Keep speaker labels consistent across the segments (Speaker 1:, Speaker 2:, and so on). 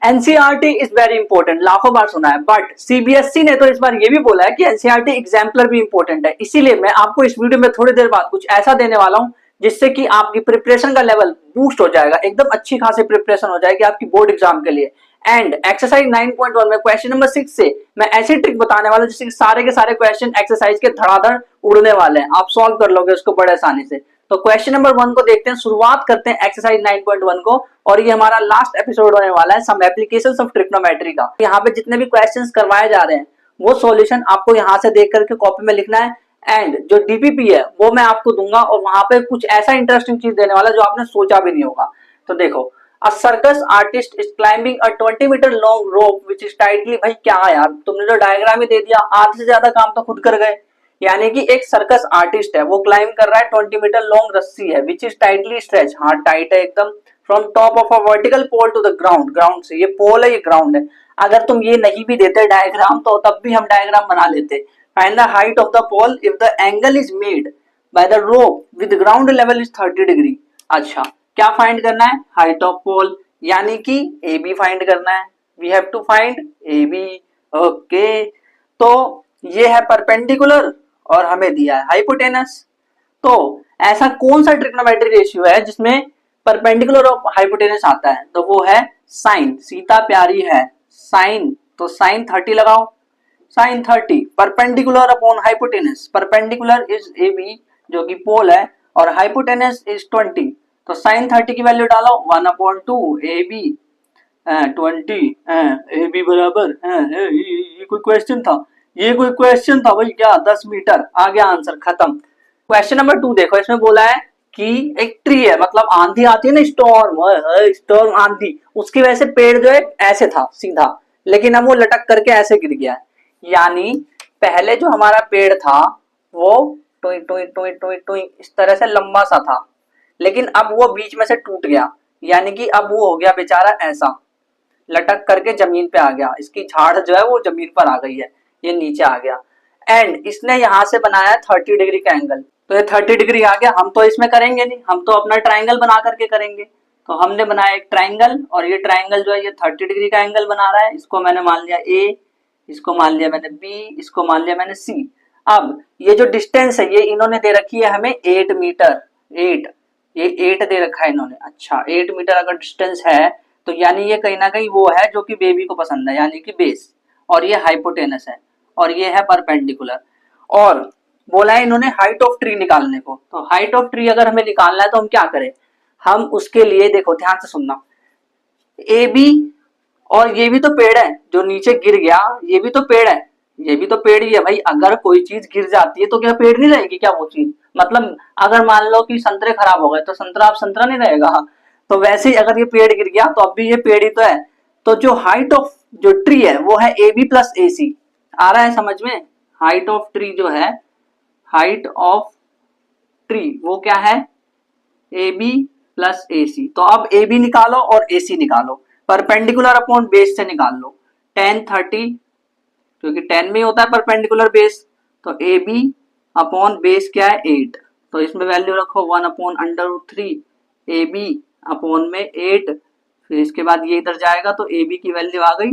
Speaker 1: NCERT is very important, लाखों बार सुना है, बट सीबीएसई ने तो इस बार ये भी बोला है कि एनसीईआरटी एग्जाम्पलर भी इंपॉर्टेंट है। इसीलिए मैं आपको इस वीडियो में थोड़ी देर बाद कुछ ऐसा देने वाला हूं जिससे कि आपकी प्रिपरेशन का लेवल बूस्ट हो जाएगा, एकदम अच्छी खासी प्रिपरेशन हो जाएगी आपकी बोर्ड एग्जाम के लिए। एंड एक्सरसाइज 9.1 में क्वेश्चन नंबर 6 से मैं ऐसी ट्रिक बताने वाला हूं जिससे सारे के सारे क्वेश्चन एक्सरसाइज के धड़ाधड़ उड़ने वाले हैं, आप सॉल्व कर लोगे उसको बड़े आसानी से। तो क्वेश्चन नंबर 1 को देखते हैं, शुरुआत करते हैं एक्सरसाइज 9.1 को, और ये हमारा लास्ट एपिसोड होने वाला है सम एप्लीकेशंस ऑफ ट्रिग्नोमेट्री का। यहाँ पे जितने भी क्वेश्चंस करवाए जा रहे हैं वो सॉल्यूशन आपको यहाँ से देख करके कॉपी में लिखना है, एंड जो डीपीपी है वो मैं आपको दूंगा, और वहां पे कुछ ऐसा इंटरेस्टिंग चीज देने वाला जो आपने सोचा भी नहीं होगा। तो देखो, a circus artist is climbing a 20 metre long rope which is tightly, भाई क्या है यार, तुमने जो डायग्राम ही दे दिया, आधे से ज्यादा काम तो खुद कर गए। यानी कि एक सर्कस आर्टिस्ट है, वो क्लाइंब कर रहा है 20 मीटर लॉन्ग रस्सी है विच इज टाइटली स्ट्रेच, हाँ टाइट है एकदम, from top of a vertical pole to the ground, ground से, ये पोल है ये ग्राउंड है। अगर तुम ये नहीं भी देते डायग्राम तो तब भी हम डायग्राम बना लेते। Find the height of the pole if the angle is made by the rope with ground level is 30 degree. अच्छा, क्या फाइंड करना है? हाइट ऑफ पोल, यानी कि ए बी फाइंड करना है। We have to find A B. Okay, तो ये है परपेंडिकुलर और हमें दिया है हाइपोटेनस। तो ऐसा कौन सा ट्रिग्नोमेट्री रेशियो है जिसमें परपेंडिकुलर और हाइपोटेनस आता है? तो वो है साइन। सीता प्यारी है, साइन, तो साइन 30 लगाओ, sine 30 perpendicular upon hypotenuse. Perpendicular is A B जो कि पोल है, और हाइपोटेनस इज 20, तो साइन 30 की वैल्यू डालो 1/2 ए बी 20 ए बी बराबर ये कोई क्वेश्चन था? ये कोई क्वेश्चन था भाई क्या? 10 मीटर, आ गया आंसर, खत्म। क्वेश्चन नंबर 2 देखो, इसमें बोला है कि एक ट्री है, मतलब आंधी आती है ना, स्टॉर्म, स्टॉर्म आंधी, उसकी वजह से पेड़ जो है ऐसे था सीधा, लेकिन अब वो लटक करके ऐसे गिर गया है। यानी पहले जो हमारा पेड़ था वो टोई टोई टोई टोई टोई इस तरह से लंबा सा था, लेकिन अब वो बीच में से टूट गया, यानी कि अब वो हो गया बेचारा ऐसा, लटक करके जमीन पे आ गया, इसकी झाड़ जो है वो जमीन पर आ गई है, ये नीचे आ गया। एंड इसने यहाँ से बनाया 30 डिग्री का एंगल, तो ये 30 डिग्री आ गया। हम तो इसमें करेंगे नहीं, हम तो अपना ट्राइंगल बना करके करेंगे। तो हमने बनाया एक ट्राइंगल, और ये ट्राइंगल जो है ये 30 डिग्री का एंगल बना रहा है। इसको मैंने मान लिया ए, इसको मान लिया मैंने बी, इसको मान लिया मैंने सी। अब ये जो डिस्टेंस है ये इन्होंने दे रखी है हमें 8 मीटर, 8, ये 8 दे रखा है इन्होंने। अच्छा, 8 मीटर अगर डिस्टेंस है तो यानी ये कहीं ना कहीं वो है जो कि बेबी को पसंद है, यानी कि बेस, और ये हाइपोटेनस है, और ये है परपेंडिकुलर। और बोला है इन्होंने हाइट ऑफ ट्री निकालने को। तो हाइट ऑफ ट्री अगर हमें निकालना है तो हम क्या करें? हम उसके लिए देखो ध्यान से सुनना, ए बी, और ये भी तो पेड़ है जो नीचे गिर गया, ये भी तो पेड़ है, ये भी तो पेड़ ही है भाई। अगर कोई चीज गिर जाती है तो क्या पेड़ नहीं रहेगी क्या वो चीज? मतलब अगर मान लो कि संतरे खराब हो गए तो संतरा अब संतरा नहीं रहेगा। तो वैसे ही अगर ये पेड़ गिर गया तो अब भी ये पेड़ ही तो है। तो जो हाइट ऑफ जो ट्री है वो है ए बी प्लस ए सी। आ रहा है समझ में? हाइट ऑफ ट्री जो है, हाइट ऑफ ट्री वो क्या है? ए बी प्लस ए सी। तो अब ए बी निकालो और ए सी निकालो, परपेंडिकुलर अपॉन बेस से निकाल लो। 10 30, क्योंकि 10 में होता है परपेंडिकुलर बेस, तो ए बी अपॉन बेस क्या है 8, तो इसमें वैल्यू रखो 1/√3 ए बी अपॉन में 8, फिर इसके बाद ये इधर जाएगा तो ए बी की वैल्यू आ गई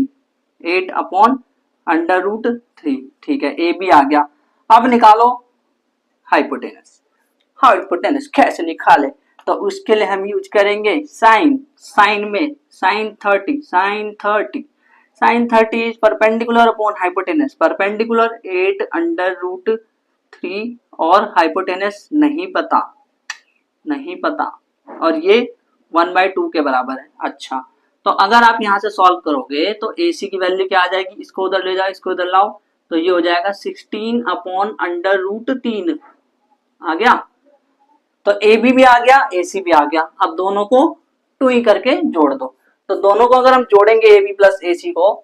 Speaker 1: 8/√3। ठीक है, ए बी आ गया। अब निकालो हाइपोटेनस। हाइपोटेनस कैसे निकाले? तो उसके लिए हम यूज करेंगे साइन। साइन में sine 30, sine 30, sine 30 is perpendicular upon hypotenuse. Perpendicular 8/√3, और हाइपोटेनस नहीं पता, नहीं पता, और ये 1/2 के बराबर है। अच्छा, तो अगर आप यहां से सॉल्व करोगे तो ए सी की वैल्यू क्या आ जाएगी? इसको उधर ले जाओ, इसको उधर लाओ, तो ये हो जाएगा 16/√3 आ गया। तो ए बी भी आ गया, ए सी भी आ गया। अब दोनों को 2 ही करके जोड़ दो। तो दोनों को अगर हम जोड़ेंगे ए बी प्लस ए सी को,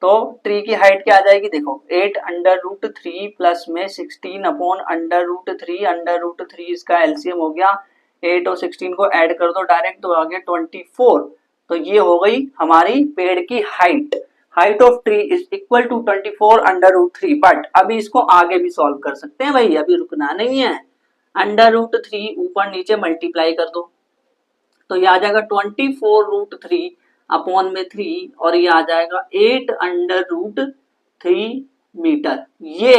Speaker 1: तो ट्री की हाइट क्या आ जाएगी? देखो 8/√3 प्लस में 16/√3, √3 इसका एलसीएम हो गया, 8 और 16 को ऐड कर दो डायरेक्ट, तो आ गया 24। तो ये हो गई हमारी पेड़ की height. Height of tree is equal to 24/√3। But अभी इसको आगे भी सॉल्व कर सकते हैं भाई, अभी रुकना नहीं है। √3 ऊपर नीचे मल्टीप्लाई कर दो, तो ये आ जाएगा 24√3 अपॉन में 3 और ये आ जाएगा 8 अंडर रूट 3 मीटर। ये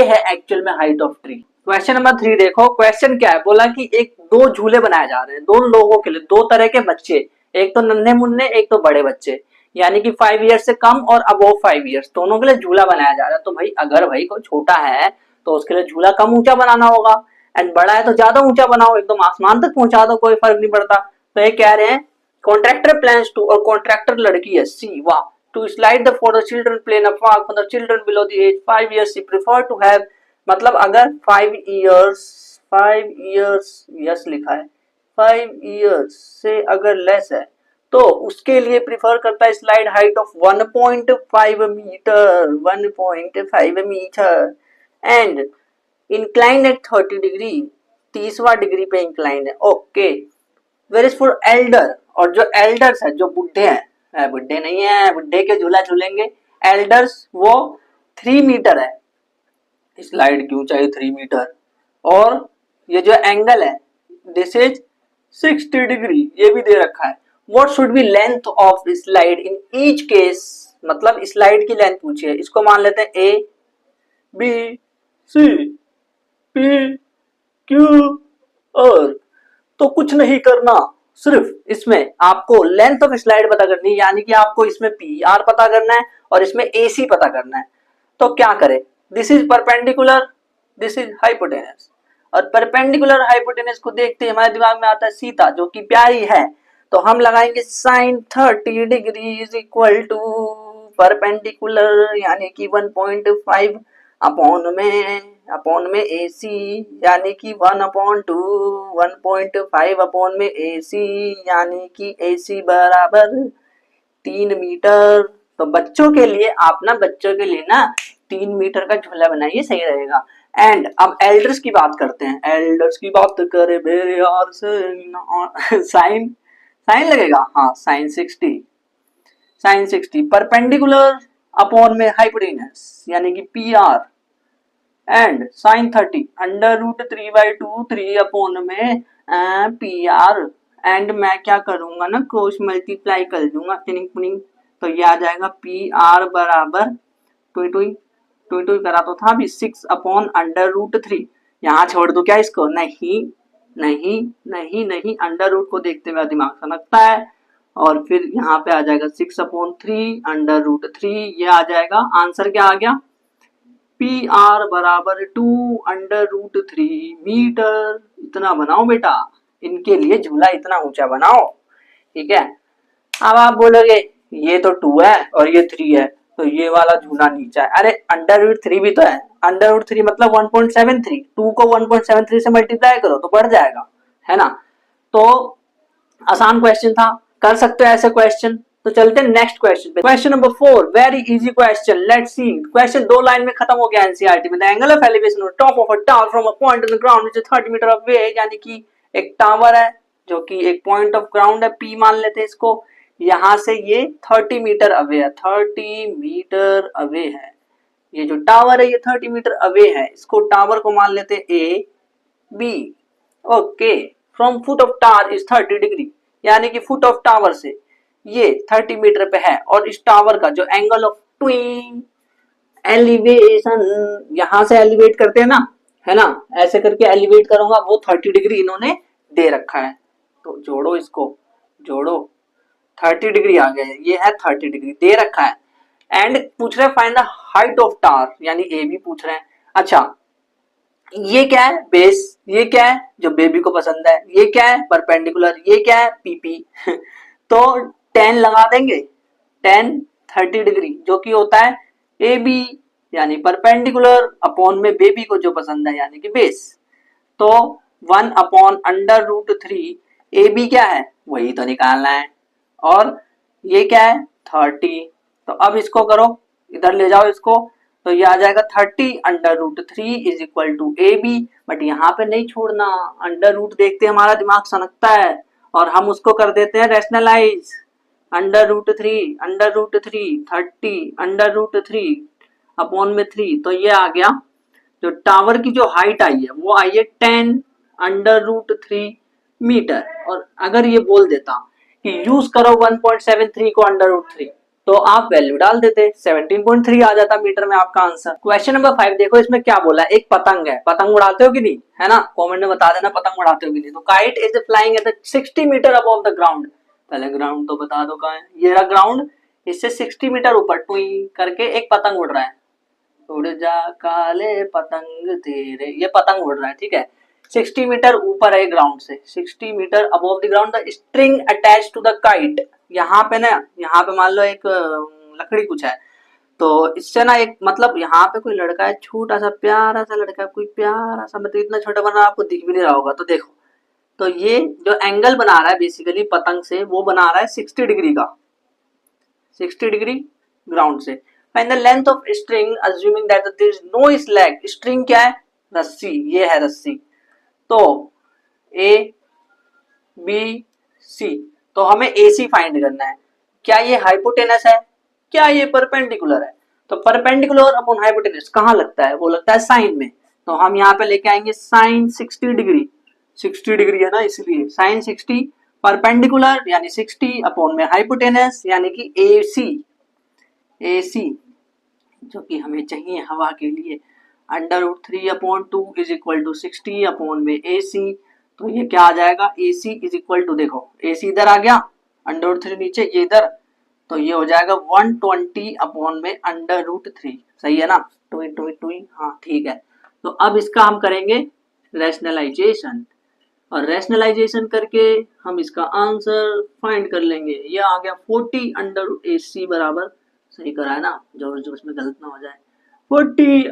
Speaker 1: है एक्चुअल में height of tree. Question number 3 देखो, क्वेश्चन क्या है, बोला कि एक दो झूले बनाए जा रहे हैं दो लोगों के लिए, दो तरह के बच्चे, एक तो नन्हे मुन्ने एक तो बड़े बच्चे, यानी कि 5 ईयर्स से कम और अबव 5 ईयर्स दोनों के लिए झूला बनाया जा रहा है। तो भाई अगर भाई कोई छोटा है तो उसके लिए झूला कम ऊंचा बनाना होगा, एंड बड़ा है तो ज्यादा ऊंचा बनाओ, एकदम आसमान तक पहुंचा दो, कोई फर्क नहीं पड़ता। तो ये कह रहे हैं कॉन्ट्रैक्टर प्लान्स टू, और कॉन्ट्रैक्टर लड़की है सी, वाह, to slide the for the children plan a park for the children below the age 5 years she prefer to have, मतलब अगर 5 इयर्स यस लिखा है, 5 इयर्स से अगर लेस है तो उसके लिए प्रिफर करता है slide height of 1.5 metre, 1.5 metre and incline at 30 degree, 30वां डिग्री पे इंक्लाइन है। Okay, where is for elder, और जो एल्डर्स है, जो बुढ़े हैं, बुढ़े नहीं है, बुढ़े के झूला झूलेंगे, एल्डर्स वो 3 मीटर है, स्लाइड की ऊंचाई 3 मीटर, और ये जो एंगल है दिस इज 60 डिग्री, ये भी दे रखा है। What should be length of slide in each case, मतलब स्लाइड की लेंथ पूछी है, इसको मान लेते हैं A B C P Q और, तो कुछ नहीं करना, सिर्फ इसमें आपको लेंथ ऑफ स्लाइड पता करनी है, यानी कि आपको इसमें पी आर पता करना है और इसमें ए सी पता करना है। तो क्या करें, this is perpendicular, this is hypotenuse, और परपेंडिकुलर हाइपोटेनस को देखते हमारे दिमाग में आता है सीता, जो कि प्यारी है, तो हम लगाएंगे sine 30 degree is equal to perpendicular, यानी कि 1.5 अपॉन में ए सी, यानी कि 1/2, 1.5 अपॉन में ए सी, यानी कि ए सी बराबर 3 मीटर। तो बच्चों के लिए आप ना, बच्चों के लिए ना 3 मीटर का झूला बनाइए, सही रहेगा। एंड अब एल्डर्स की बात करते हैं, एल्डर्स की बात करे मेरे यार से, साइन लगेगा, हाँ साइन 60 परपेंडिकुलर अपॉन में हाइपोटेनस, यानी कि P R, and sine 30 under root 3/2, 3 upon में पी आर, एंड मैं क्या करूंगा ना, क्रॉस मल्टीप्लाई कर दूंगा, तो ये आ जाएगा पी आर बराबर टू करा तो था अभी 6 अपॉन अंडर रूट 3, यहाँ छोड़ दो क्या इसको, नहीं नहीं नहीं नहीं, अंडर रूट को देखते हुए दिमाग सनकता है, और फिर यहाँ पे आ जाएगा 6/3 अंडर रूट 3, ये आ जाएगा, आंसर क्या आ गया, पी आर बराबर 2 अंडर रूट 3 मीटर। इतना बनाओ बेटा, इनके लिए झूला इतना ऊंचा बनाओ, ठीक है। अब आप बोलोगे ये तो 2 है और ये 3 है, तो ये वाला झूला नीचा है, अरे अंडर रूट 3 भी तो है, अंडर रूट 3 मतलब 1.73, 2 को 1.73 से मल्टीप्लाई करो तो बढ़ जाएगा, है ना। तो आसान क्वेश्चन था, कर सकते हो ऐसे क्वेश्चन। तो चलते हैं नेक्स्ट क्वेश्चन पे, question number 4, very easy question, let's see. Question 2 line में खत्म हो गया एनसीईआरटी में। The angle of elevation on top of a tower from a point on the ground which is 30 metre away, यानी कि एक tower है जो कि एक पॉइंट ऑफ ग्राउंड है, पी मान लेते हैं इसको, यहां से ये 30 मीटर अवे है, 30 मीटर अवे है, ये जो टावर है ये 30 मीटर अवे है, इसको टावर को मान लेते हैं A B. Okay, from foot of tower is 30 degree, यानी कि फुट ऑफ टावर से ये 30 मीटर पे है, और इस टावर का जो एंगल ऑफ ट्विन एलिवेशन, यहां से एलिवेट करते हैं ना, है ना, ऐसे करके एलिवेट करूंगा, वो 30 डिग्री इन्होंने दे रखा है, तो जोड़ो इसको, जोड़ो 30 डिग्री आ गया है, ये है 30 डिग्री दे रखा है, एंड पूछ रहे हैं find the height of tower, यानी ए भी पूछ रहे हैं। अच्छा, ये क्या है, बेस, ये क्या है जो बेबी को पसंद है, ये क्या है परपेंडिकुलर, ये क्या है पीपी तो 10 लगा देंगे, 10 30 डिग्री जो कि होता है ए बी, यानी परपेंडिकुलर अपॉन में बेबी को जो पसंद है, यानी कि बेस, तो 1 upon under root 3, A B क्या है वही तो निकालना है, और ये क्या है 30, तो अब इसको करो, इधर ले जाओ इसको, तो ये आ जाएगा 30 under root 3 is equal to A B, but यहाँ पे नहीं छोड़ना, अंडर रूट देखते हमारा दिमाग सनकता है और हम उसको कर देते हैं rationalise, under root 3 30 under root 3 upon में 3, तो ये आ गया, जो टावर की जो हाइट आई है वो आई है 10 अंडर रूट 3 मीटर। और अगर ये बोल देता कि यूज करो 1.73 को √3, तो आप वैल्यू डाल देते, 17.3 आ जाता मीटर में आपका आंसर। क्वेश्चन नंबर 5 देखो, इसमें क्या बोला है, एक पतंग है, पतंग उड़ाते हो कि नहीं, है ना, कमेंट में बता देना पतंग उड़ाते हो कि नहीं। तो kite is flying at 60 metre above the ground, पहले ग्राउंड तो बता दो कहाँ है, ये रहा ग्राउंड, इससे 60 मीटर ऊपर टुई करके एक पतंग उड़ रहा है, उड़ जा काले पतंग तेरे, ये पतंग उड़ रहा है, ठीक है, 60 मीटर ऊपर है ग्राउंड से, 60 metre above the ground, the string attach to the kite, यहाँ पे ना, यहाँ पे मान लो एक लकड़ी कुछ है, तो इससे ना एक मतलब यहाँ पे कोई लड़का है, छोटा सा प्यारा सा लड़का है, कोई प्यारा सा, मतलब इतना छोटा बना आपको दिख भी नहीं रहा होगा, तो देखो, तो ये जो एंगल बना रहा है बेसिकली पतंग से, वो बना रहा है 60 डिग्री का, 60 डिग्री ग्राउंड से। Find the length of string assuming that there is no slack, string क्या है, रस्सी, ये है रस्सी, तो ए बी सी, तो हमें ए सी फाइंड करना है, क्या ये हाइपोटेनस है, क्या ये परपेंडिकुलर है, तो परपेंडिकुलर अपॉन हाइपोटेनस कहाँ लगता है, वो लगता है साइन में, तो हम यहाँ पे लेके आएंगे साइन 60 डिग्री, 60 डिग्री है ना इसलिए साइन 60, परपेंडिकुलर यानी 60 अपॉन में हाइपोटेनस यानी कि ए सी जो कि हमें चाहिए हवा के लिए, √3/2 इज इक्वल टू 60 अपॉन में ए सी, तो ये क्या आ जाएगा, ए सी इज इक्वल टू, देखो ए सी इधर आ गया, √3 नीचे, ये इधर, तो ये हो जाएगा 120 अपॉन में √3, सही है ना, टू टू, हाँ ठीक है। तो अब इसका हम करेंगे रैशनलाइजेशन, और रैशनलाइजेशन करके हम इसका आंसर फाइंड कर लेंगे, ये आ गया 40 √AC बराबर, सही करा है ना, जो इसमें गलत ना हो जाए, 40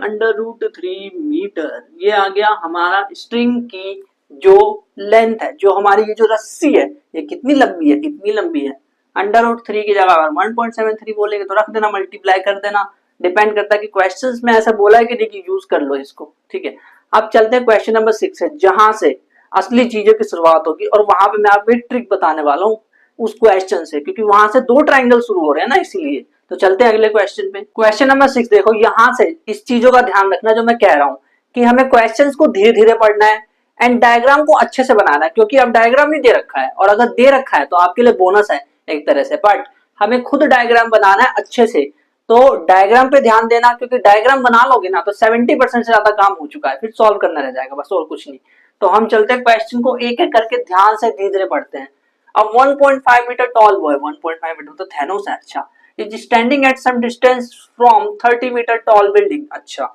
Speaker 1: √3 मीटर, ये आ गया हमारा स्ट्रिंग की जो लेंथ है, जो हमारी ये जो रस्सी है, ये कितनी लंबी है, इतनी लंबी है, √3 की जगह अगर 1.73 बोलेंगे तो रख देना, मल्टीप्लाई कर देना, डिपेंड करता है कि क्वेश्चंस में ऐसा बोला है कि नहीं कि यूज कर लो इसको, ठीक है। अब चलते हैं क्वेश्चन नंबर 6 है, जहां से असली चीजों की शुरुआत होगी, और वहां पे मैं आपको एक ट्रिक बताने वाला हूँ उस क्वेश्चन से, क्योंकि वहां से दो ट्राइंगल शुरू हो रहे हैं ना, इसीलिए। तो चलते हैं अगले क्वेश्चन पे। क्वेश्चन नंबर 6 देखो, यहां से इस चीजों का ध्यान रखना जो मैं कह रहा हूँ, कि हमें क्वेश्चंस को धीरे धीरे पढ़ना है एंड डायग्राम को अच्छे से बनाना है, क्योंकि अब डायग्राम नहीं दे रखा है, और अगर दे रखा है तो आपके लिए बोनस है एक तरह से, बट हमें खुद डायग्राम बनाना है अच्छे से, तो डायग्राम पे ध्यान देना, क्योंकि डायग्राम बना लोगे ना तो 70% से ज्यादा काम हो चुका है, फिर सॉल्व करना रह जाएगा बस, और कुछ नहीं। तो हम चलते हैं क्वेश्चन को एक एक करके ध्यान से धीरे धीरे पढ़ते हैं। अब 1.5 मीटर टॉल बॉय, 1.5 मीटर तो थैनोस है, अच्छा, is standing at some distance from 30 metre tall building, अच्छा,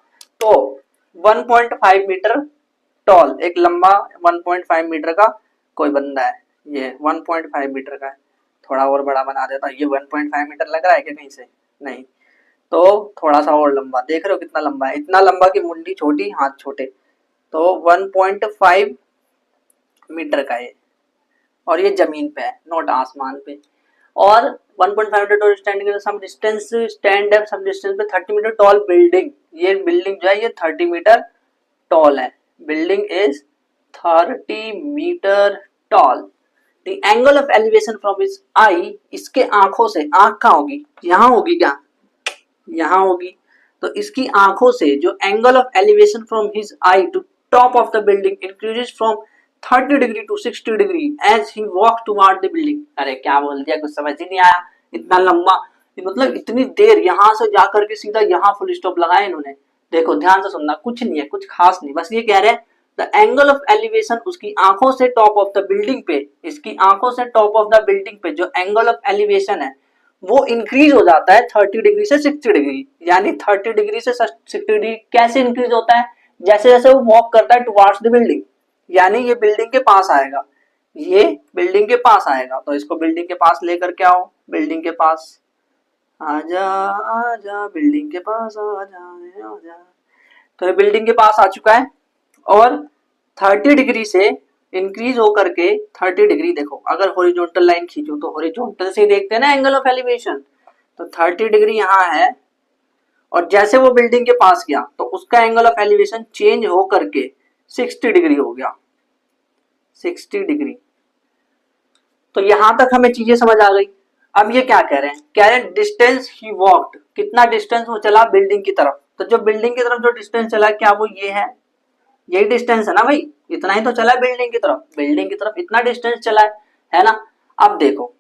Speaker 1: तो 1.5 मीटर टॉल, एक लंबा 1.5 मीटर का कोई बंदा है, ये 1.5 मीटर का है, थोड़ा और बड़ा बना देता, ये 1.5 मीटर लग रहा है कि कहीं से, नहीं, तो थोड़ा सा और लंबा, देख रहे हो कितना लंबा है, इतना लंबा कि मुंडी छोटी हाथ छोटे, तो 1.5 मीटर का है, और ये जमीन पे है, नोट आसमान पे, और 1.5 metre standing some distance, stand है सम डिस्टेंस पे 30 मीटर टॉल बिल्डिंग, ये बिल्डिंग जो है ये 30 मीटर टॉल है, building is 30 metre tall, the angle of elevation from his eye, इसके आंखों से, आंख कहाँ होगी, यहाँ होगी क्या, यहाँ होगी, तो इसकी आंखों से जो angle of elevation from his eye to top of the building increases from 30 degree to 60 degree as he walk toward the building, अरे क्या बोल दिया, कुछ समझ ही नहीं आया, इतना लंबा, मतलब इतनी देर यहाँ से जाकर के सीधा यहाँ फुल स्टॉप लगाया इन्होंने, देखो ध्यान से सुनना, कुछ नहीं है, कुछ खास नहीं, बस ये कह रहे हैं द एंगल ऑफ एलिवेशन, उसकी आंखों से टॉप ऑफ द बिल्डिंग पे, इसकी आंखों से टॉप ऑफ द बिल्डिंग पे जो एंगल ऑफ एलिवेशन है वो इंक्रीज हो जाता है 30 डिग्री से 60 डिग्री, यानी 30 डिग्री से 60 डिग्री कैसे इंक्रीज होता है, जैसे जैसे वो वॉक करता है टुवर्ड्स द बिल्डिंग, यानी ये बिल्डिंग के पास आएगा, ये बिल्डिंग के पास आएगा, तो इसको बिल्डिंग के पास लेकर के आओ, बिल्डिंग के पास आजा आजा, बिल्डिंग के पास आजा आजा, तो ये बिल्डिंग के पास आ चुका है, और 30 डिग्री से इंक्रीज होकर के 30 डिग्री, देखो अगर हॉरिजॉन्टल लाइन खींचो तो हॉरिजॉन्टल से देखते हैं ना एंगल ऑफ एलिवेशन, तो 30 डिग्री यहाँ है, और जैसे वो बिल्डिंग के पास गया तो उसका एंगल ऑफ एलिवेशन चेंज हो करके 60 डिग्री हो गया, 60 डिग्री, तो यहां तक हमें चीजें समझ आ गई। अब ये क्या कह रहे हैं, कह रहे हैं डिस्टेंस ही वॉक्ड, कितना डिस्टेंस वो चला बिल्डिंग की तरफ, तो जो बिल्डिंग की तरफ जो डिस्टेंस चला क्या वो ये है, यही डिस्टेंस है ना भाई, इतना ही तो चला है बिल्डिंग की तरफ, बिल्डिंग की तरफ इतना डिस्टेंस चला है ना। अब देखो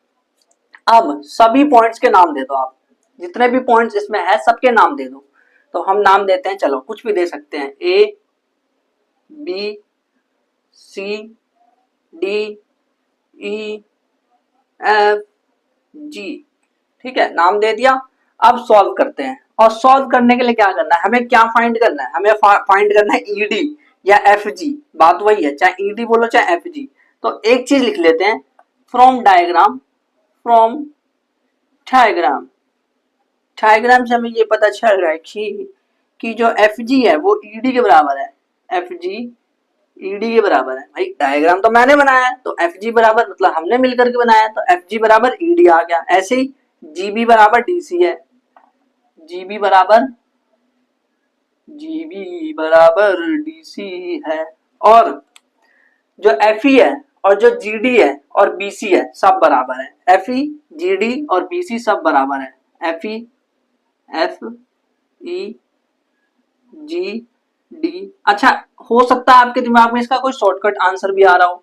Speaker 1: अब सभी पॉइंट्स के नाम दे दो, आप जितने भी पॉइंट्स इसमें है सबके नाम दे दो। तो हम नाम देते हैं, चलो कुछ भी दे सकते हैं, A B C D E F G, ठीक है, नाम दे दिया। अब सॉल्व करते हैं, और सॉल्व करने के लिए क्या करना है, हमें क्या फाइंड करना है, हमें फाइंड करना है ईडी या एफ जी, बात वही है, चाहे ईडी बोलो चाहे एफ जी। तो एक चीज लिख लेते हैं, from diagram, from diagram, diagram से हमें ये पता चल रहा है कि जो एफ जी है वो ईडी के बराबर है, एफ जी ईडी के बराबर है। भाई डायग्राम तो मैंने बनाया है, तो एफ जी बराबर मतलब हमने मिलकर के बनाया है, तो एफ जी बराबर ईडी आ गया। ऐसे ही जीबी बराबर डीसी है, जीबी बराबर डीसी है, और जो एफ ई है और जो जीडी है और बीसी है सब बराबर है, एफ ई जीडी और बीसी सब बराबर है, F E F E G D. अच्छा, हो सकता है आपके दिमाग में इसका कोई शॉर्टकट आंसर भी आ रहा हो,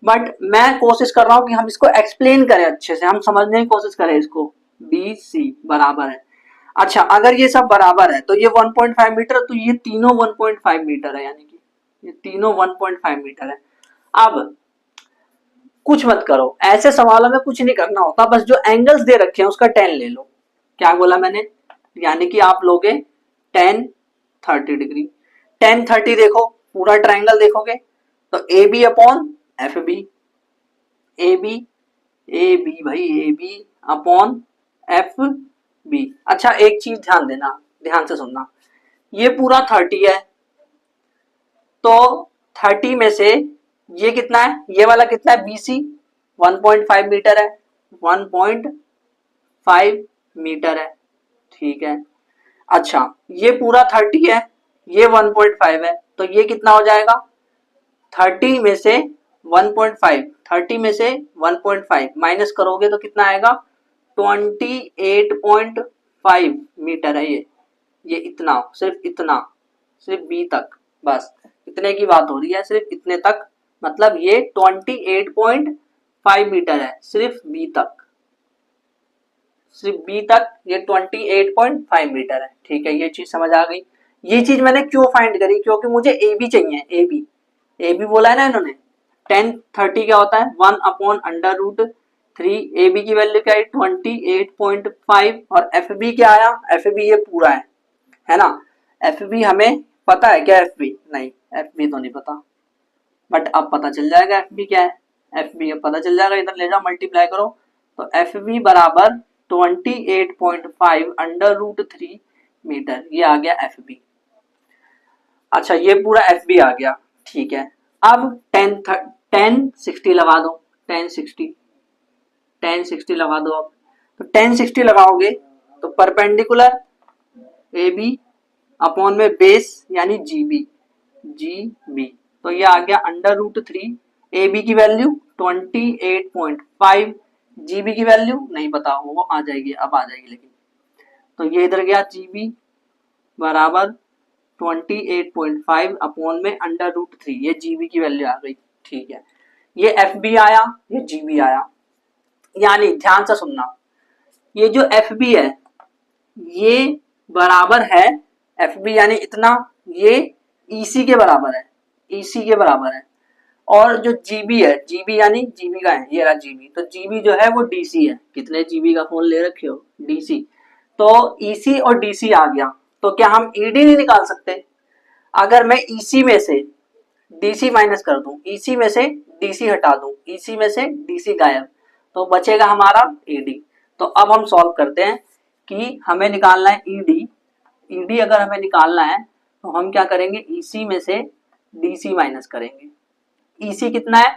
Speaker 1: बट मैं कोशिश कर रहा हूं कि हम इसको एक्सप्लेन करें अच्छे से, हम समझने की कोशिश करें इसको। बी सी बराबर है। अच्छा, अगर ये सब बराबर है तो ये 1.5 मीटर, तो ये तीनों 1.5 मीटर है, यानी कि ये तीनों 1.5 मीटर है। अब कुछ मत करो, ऐसे सवालों में कुछ नहीं करना होता, बस जो एंगल्स दे रखे हैं उसका 10 ले लो। क्या बोला मैंने, यानी कि आप लोगे 10 30 डिग्री, 10 30 देखो, पूरा ट्राइंगल देखोगे तो A B upon F B, A B भाई A B upon F B. अच्छा, एक चीज ध्यान देना, ध्यान से सुनना, ये पूरा 30 है, तो 30 में से ये कितना है, ये वाला कितना है, बीसी 1.5 मीटर है, 1.5 मीटर है, ठीक है। अच्छा, ये पूरा 30 है, ये 1.5 है, तो ये कितना हो जाएगा, 30 में से 1.5, 30 में से 1.5 माइनस करोगे तो कितना आएगा, 28.5 मीटर है ये इतना, सिर्फ इतना, सिर्फ बी तक, बस इतने की बात हो रही है, सिर्फ इतने तक, मतलब ये 28.5 मीटर है, सिर्फ बी तक, सिर्फ बी तक ये 28.5 मीटर है, ठीक है। ये चीज समझ आ गई। ये चीज मैंने क्यों फाइंड करी, क्योंकि मुझे ए बी चाहिए, ए बी बोला है ना इन्होंने, 10 30 क्या होता है 1/√3, ए बी की वैल्यू क्या है 28.5, और एफ बी क्या आया, एफ बी ये पूरा है ना। एफ बी हमें पता है क्या, एफ बी नहीं, एफ बी तो नहीं पता, बट अब पता चल जाएगा एफ बी क्या है, एफ बी अब पता चल जाएगा, इधर ले जाओ मल्टीप्लाई करो, तो एफ बी बराबर 28.5/√3 मीटर, ये आ गया एफ बी। अच्छा, ये पूरा एफ बी आ गया, ठीक है। अब 10 60 लगा दो, 10 60 लगा दो। अब तो 10 60 लगाओगे तो परपेंडिकुलर ए बी अपॉन में बेस यानी जी बी, तो ये आ गया √3, ए बी की वैल्यू 28.5, जी बी की वैल्यू नहीं पता, वो आ जाएगी, अब आ जाएगी लेकिन, तो ये इधर गया जी बी बराबर 28.5 अपॉन में √3, ये जीबी की वैल्यू आ गई, ठीक है। ये एफ बी आया, ये जीबी आया, यानी ध्यान से सुनना, ये जो एफ बी है ये बराबर है, एफ बी यानी इतना, ये ईसी के बराबर है, ईसी के बराबर है, और जो जीबी है, जीबी यानी जीबी का है, ये रहा जीबी, तो जीबी जो है वो डीसी है, कितने जीबी का फोन ले रखे हो, डीसी, तो ईसी और डीसी आ गया, तो क्या हम ईडी नहीं निकाल सकते, अगर मैं ईसी में से डीसी माइनस कर दूं, ईसी में से डीसी हटा दूं, ईसी में से डीसी गायब, तो बचेगा हमारा ईडी। तो अब हम सॉल्व करते हैं कि हमें निकालना है ईडी, ईडी अगर हमें निकालना है तो हम क्या करेंगे, ईसी में से डीसी माइनस करेंगे। ईसी कितना है,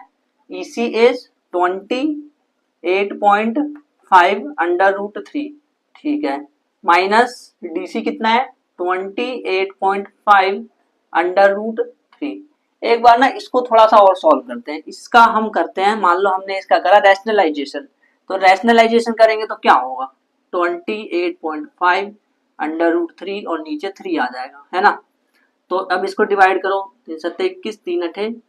Speaker 1: ईसी इज 28.5/√3, ठीक है, माइनस डीसी कितना है 28.5/√3। एक बार ना इसको थोड़ा सा और सॉल्व करते हैं, इसका हम करते हैं, मान लो हमने इसका करा रैशनलाइजेशन, तो रैशनलाइजेशन करेंगे तो क्या होगा 28.5/√3 और नीचे 3 आ जाएगा, है ना। तो अब इसको डिवाइड करो, 3 7 21, 3 8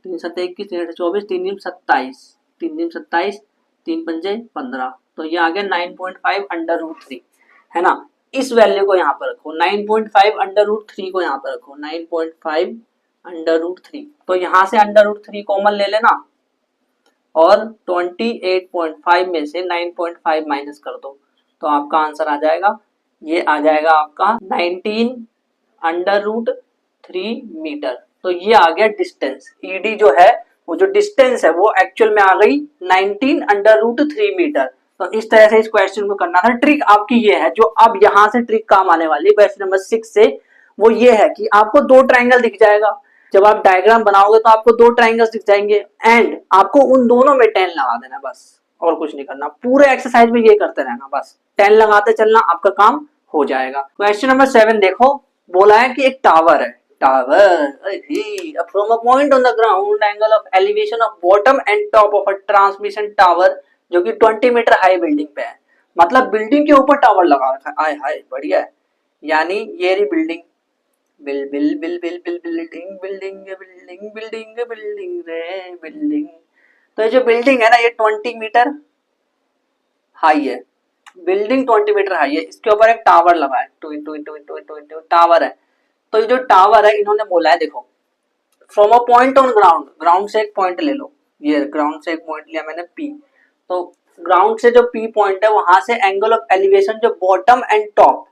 Speaker 1: 3 7 21, 3 8 24, 3 दूनी 27, 3 दूनी 27, 3 पंजे 15, तो ये आ गया 9.5 अंडर रूट 3, है ना। इस वैल्यू को यहाँ पर रखो, 9.5 अंडर रूट 3 को यहाँ पर रखो, 9.5 अंडर रूट 3, तो यहाँ से अंडर रूट 3 कॉमन ले लेना और 28.5 में से 9.5 माइनस कर दो, तो आपका आंसर आ जाएगा, ये आ जाएगा आपका 19 अंडर रूट 3 मीटर। तो ये आ गया डिस्टेंस, ईडी जो है वो जो डिस्टेंस है वो एक्चुअल में आ गई 19 अंडर रूट 3 मीटर। तो इस तरह से इस क्वेश्चन को करना था। ट्रिक आपकी ये है, जो अब यहाँ से ट्रिक काम आने वाली है क्वेश्चन नंबर 6 से, वो ये है कि आपको दो ट्राइंगल दिख जाएगा, जब आप डायग्राम बनाओगे तो आपको दो ट्राइंगल्स दिख जाएंगे एंड आपको उन दोनों में 10 लगा देना बस, और कुछ नहीं करना। पूरे एक्सरसाइज में ये करते रहना, बस 10 लगाते चलना, आपका काम हो जाएगा। क्वेश्चन नंबर 7 देखो, बोला है कि एक टावर है, tower from a point on the ground angle of elevation of bottom and top of a transmission tower, जो कि 20 मीटर हाई बिल्डिंग पे है। मतलब बिल्डिंग के ऊपर टावर लगा रखा है, आय हाय बढ़िया है। यानी ये रही building, bill bill bill bill bill building building building building building रे बिल्डिंग। तो ये जो बिल्डिंग है ना, ये 20 मीटर हाई है, बिल्डिंग 20 मीटर हाई है, इसके ऊपर एक टावर लगा है, two into into into into into tower है। तो ये जो टावर है, इन्होंने बोला है देखो, from a point on ground, ground से एक पॉइंट ले लो, ये ग्राउंड से एक पॉइंट लिया मैंने P, तो ग्राउंड से जो P पॉइंट है वहां से एंगल ऑफ एलिवेशन जो bottom and top,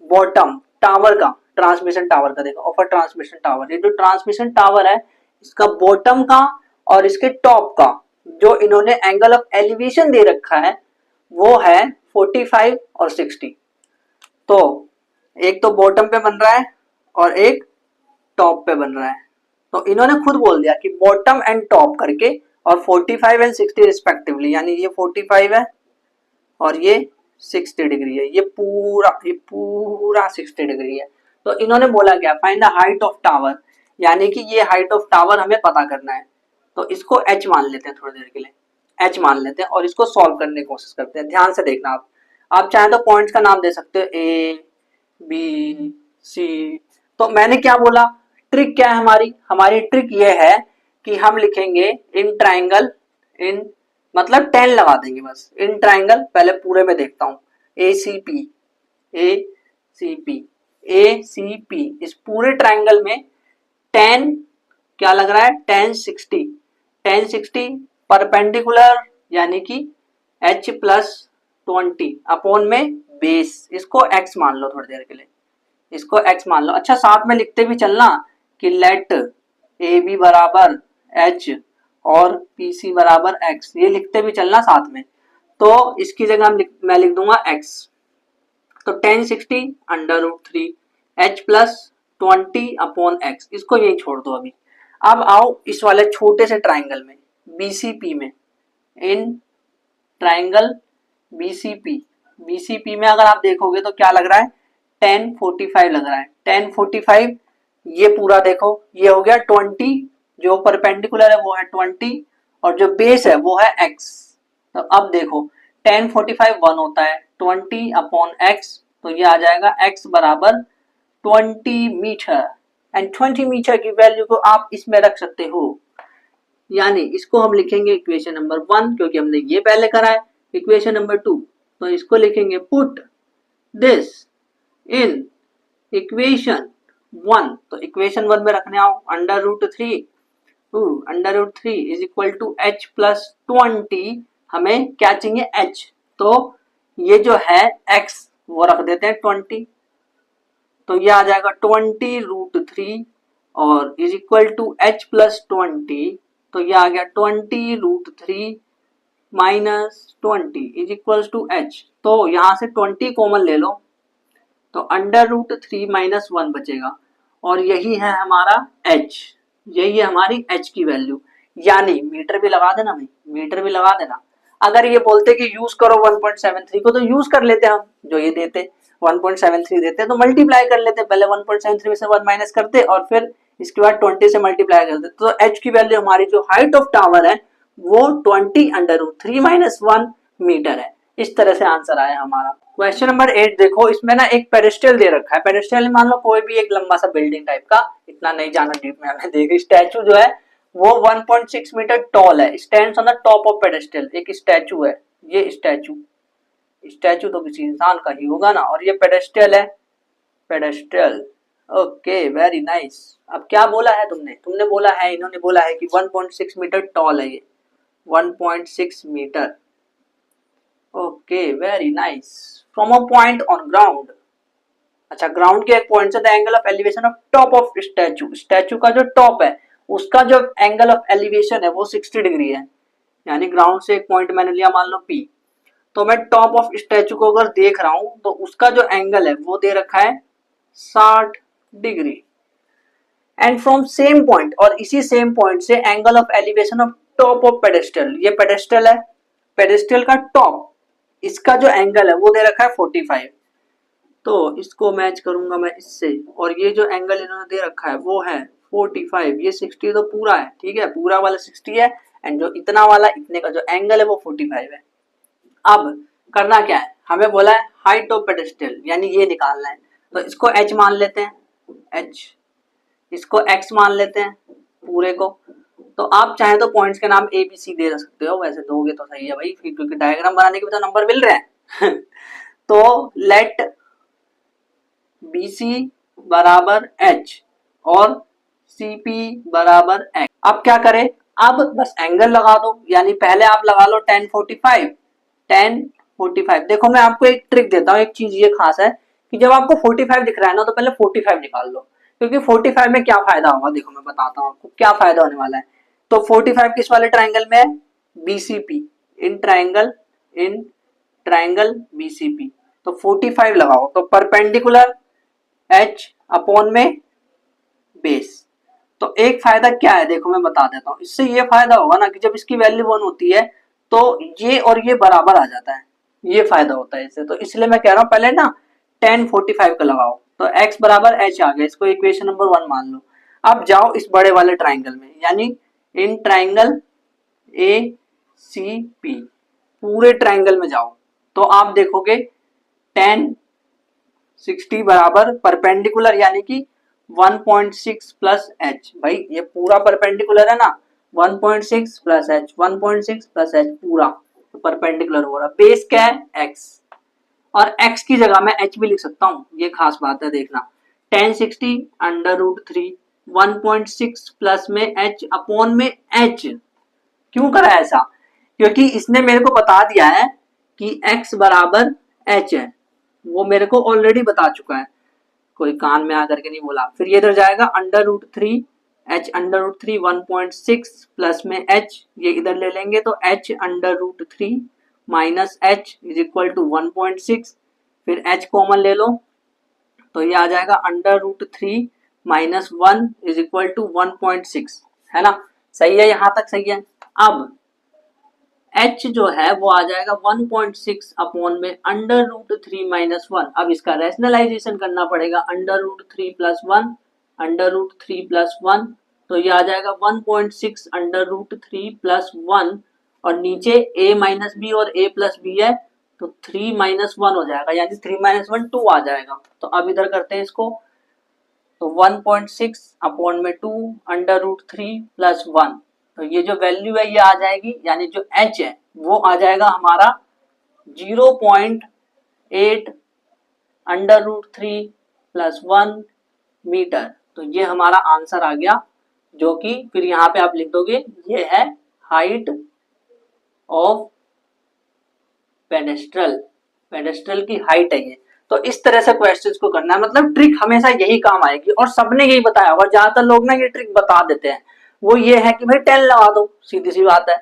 Speaker 1: bottom tower का, ट्रांसमिशन टावर का, देखो ऑफ ट्रांसमिशन टावर, ये जो ट्रांसमिशन टावर है इसका बॉटम का और इसके टॉप का जो इन्होंने एंगल ऑफ एलिवेशन दे रखा है वो है 45 और 60। तो एक तो बॉटम पे बन रहा है और एक टॉप पे बन रहा है, तो इन्होंने खुद बोल दिया कि बॉटम एंड टॉप करके और 45 एंड 60 रिस्पेक्टिवली, यानी ये 45 है और ये 60 डिग्री है, ये पूरा 60 डिग्री है। तो इन्होंने बोला क्या, find the height of tower, यानी कि ये हाइट ऑफ टावर हमें पता करना है। तो इसको h मान लेते हैं थोड़ी देर के लिए, h मान लेते हैं और इसको सॉल्व करने की कोशिश करते हैं। ध्यान से देखना, आप चाहे तो पॉइंट्स का नाम दे सकते हो, ए बी सी। तो मैंने क्या बोला, ट्रिक क्या है हमारी, हमारी ट्रिक ये है कि हम लिखेंगे इन ट्राइंगल, इन मतलब 10 लगा देंगे बस, इन ट्राइंगल, पहले पूरे में देखता हूं, A C P A C P A C P, इस पूरे ट्राइंगल में 10 क्या लग रहा है, 10 60 परपेंडिकुलर, यानी कि h प्लस 20 अपॉन में बेस, इसको x मान लो थोड़ी देर के लिए, इसको x मान लो। अच्छा साथ में लिखते भी चलना कि लेट ए बी बराबर h और पी सी बराबर x, ये लिखते भी चलना साथ में। तो इसकी जगह मैं लिख दूंगा x, तो 1060 under root 3 h plus 20 upon x, इसको यही छोड़ दो अभी। अब आओ इस वाले छोटे से ट्राइंगल में BCP में, इन ट्राइंगल BCP में अगर आप देखोगे तो क्या लग रहा है, 1045 लग रहा है, 1045, ये पूरा देखो, ये हो गया 20, जो परपेंडिकुलर है वो है 20 और जो बेस है वो है x। तो अब देखो 1045 1 होता है, 20 अपॉन x, तो ये आ जाएगा x बराबर 20 मीटर, एंड 20 मीटर की वैल्यू को आप इसमें रख सकते हो, यानी इसको हम लिखेंगे इक्वेशन नंबर 1, क्योंकि हमने ये पहले करा है। इक्वेशन नंबर 2, तो इसको लिखेंगे पुट दिस इन इक्वेशन 1, तो इक्वेशन 1 में रखने आओ, under root 3 is equal to h plus 20, हमें क्या चाहिए h, तो ये जो है x वो रख देते हैं 20, तो ये आ जाएगा 20 रूट 3 और is equal to h plus 20, तो ये आ गया 20 root 3 minus 20 is equal to h, तो यहां से 20 कॉमन ले लो, तो अंडर रूट 3 माइनस 1 बचेगा और यही है हमारा h, यही है हमारी h की वैल्यू। यानी मीटर भी लगा देना भाई, मीटर भी लगा देना। अगर ये बोलते कि यूज करो 1.73 को, तो यूज कर लेते हम, जो ये देते 1.73 देते तो मल्टीप्लाई कर लेते, पहले 1.73 में से 1 माइनस करते और फिर इसके बाद 20 से मल्टीप्लाई करते, तो h की वैल्यू हमारी जो हाइट ऑफ टावर है वो 20 अंडर रूट 3 माइनस 1 मीटर है। इस तरह से आंसर आया हमारा। क्वेश्चन नंबर 8 देखो, इसमें ना एक पेडेस्टल दे रखा है, पेडेस्टल मान लो कोई भी एक लंबा सा बिल्डिंग टाइप का, इतना नहीं जाना डीप में, हमें देखिए स्टैचू जो है वो 1.6 मीटर टॉल है, stands on the top of pedestal, एक स्टैचू है, ये स्टैचू, स्टैचू तो किसी इंसान का ही होगा ना, और ये पेडेस्टल है, पेडेस्टल। Okay very nice. अब क्या बोला है तुमने, तुमने बोला है, इन्होंने बोला है कि 1.6 मीटर टॉल है ये, 1.6 metre. Okay very nice. From a point on ground, अच्छा ग्राउंड के एक पॉइंट से the angle of elevation of top of statue, statue का जो टॉप है उसका जो एंगल ऑफ एलिवेशन है वो 60 डिग्री है, यानी ग्राउंड से एक पॉइंट मैंने लिया मान लो P, तो मैं टॉप ऑफ स्टैचू को अगर देख रहा हूं तो उसका जो एंगल है वो दे रखा है 60 degree. And from same point, और इसी सेम पॉइंट से angle of elevation of top of pedestal, ये पेडेस्टल है, पेडेस्टल का टॉप, इसका जो एंगल है वो दे रखा है 45, तो इसको मैच करूंगा मैं इससे, और ये जो एंगल इन्होंने दे रखा है वो है 45, ये 60 तो पूरा है, ठीक है, पूरा वाला 60 है, एंड जो इतना वाला इतने का जो एंगल है वो 45 है। अब करना क्या है, हमें बोला है हाइट ऑफ पेडेस्टल, यानी ये निकालना है, तो इसको h मान लेते हैं, h, इसको x मान लेते हैं पूरे को, तो आप चाहे तो पॉइंट्स के नाम ए बी सी दे सकते हो, वैसे दोगे तो सही है भाई, फिर क्योंकि डायग्राम बनाने के भी तो नंबर मिल रहे हैं तो लेट बी सी बराबर h और सी पी बराबर x। अब क्या करें, अब बस एंगल लगा दो, यानी पहले आप लगा लो 1045, 1045। देखो मैं आपको एक ट्रिक देता हूँ, एक चीज ये खास है कि जब आपको 45 दिख रहा है ना तो पहले 45 निकाल लो, क्योंकि 45 में क्या फायदा होगा, देखो मैं बताता हूँ आपको क्या फायदा होने वाला है। तो 45 किस वाले ट्राइंगल में है, बीसीपी, इन ट्राइंगल बीसीपी, तो 45 लगाओ, तो परपेंडिकुलर h अपॉन में बेस। तो एक फायदा क्या है देखो मैं बता देता हूँ, इससे ये फायदा होगा ना कि जब इसकी वैल्यू 1 होती है तो ये और ये बराबर आ जाता है, ये फायदा होता है इससे, तो इसलिए मैं कह रहा हूँ पहले ना 1045 का लगाओ, तो x बराबर h आ गया, इसको इक्वेशन नंबर 1 मान लो। अब जाओ इस बड़े वाले ट्राइंगल में, यानी in triangle A C P, पूरे ट्राइंगल में जाओ, तो आप देखोगे 1060 बराबर परपेंडिकुलर, यानी कि 1.6 प्लस h, भाई ये पूरा परपेंडिकुलर है ना, 1.6 प्लस h, 1.6 प्लस h पूरा तो परपेंडिकुलर हो रहा, बेस क्या है x, और x की जगह मैं h भी लिख सकता हूँ, ये खास बात है देखना, 1060 अंडर रूट 3, 1.6 प्लस में h अपॉन में h। क्यों करा ऐसा, क्योंकि इसने मेरे को बता दिया है कि x बराबर h है, वो मेरे को ऑलरेडी बता चुका है, कोई कान में आकर के नहीं बोला। फिर ये इधर जाएगा under root 3, h under root 3, 1.6 plus में h, ये इधर ले लेंगे तो h under root 3 minus h is equal to 1.6, फिर h कॉमन ले लो तो ये आ जाएगा under root 3 minus 1 is equal to 1.6, है ना, सही है, यहां तक सही है। अब h जो है वो आ जाएगा 1.6 अपॉन में अंडर रूट 3 माइनस 1, अब इसका रैशनलाइजेशन करना पड़ेगा, under root 3 plus 1, under root 3 plus 1, तो ये आ जाएगा 1.6 अंडर रूट 3 प्लस 1, और नीचे a माइनस बी और a प्लस बी है तो 3 माइनस 1 हो जाएगा, यानी 3 माइनस 1 2 आ जाएगा। तो अब इधर करते हैं इसको, तो 1.6 अपॉन में 2 अंडर रूट 3 प्लस 1, तो ये जो वैल्यू है ये आ जाएगी, यानी जो h है वो आ जाएगा हमारा 0.8 अंडर रूट 3 प्लस 1 मीटर, तो ये हमारा आंसर आ गया, जो कि फिर यहाँ पे आप लिख दोगे ये है हाइट ऑफ पेडेस्ट्रल, पेडेस्ट्रल की हाइट है ये। तो इस तरह से क्वेश्चंस को करना है, मतलब ट्रिक हमेशा यही काम आएगी, और सबने यही बताया होगा, ज्यादातर लोग ना ये ट्रिक बता देते हैं, वो ये है कि भाई 10 लगा दो, सीधी सी बात है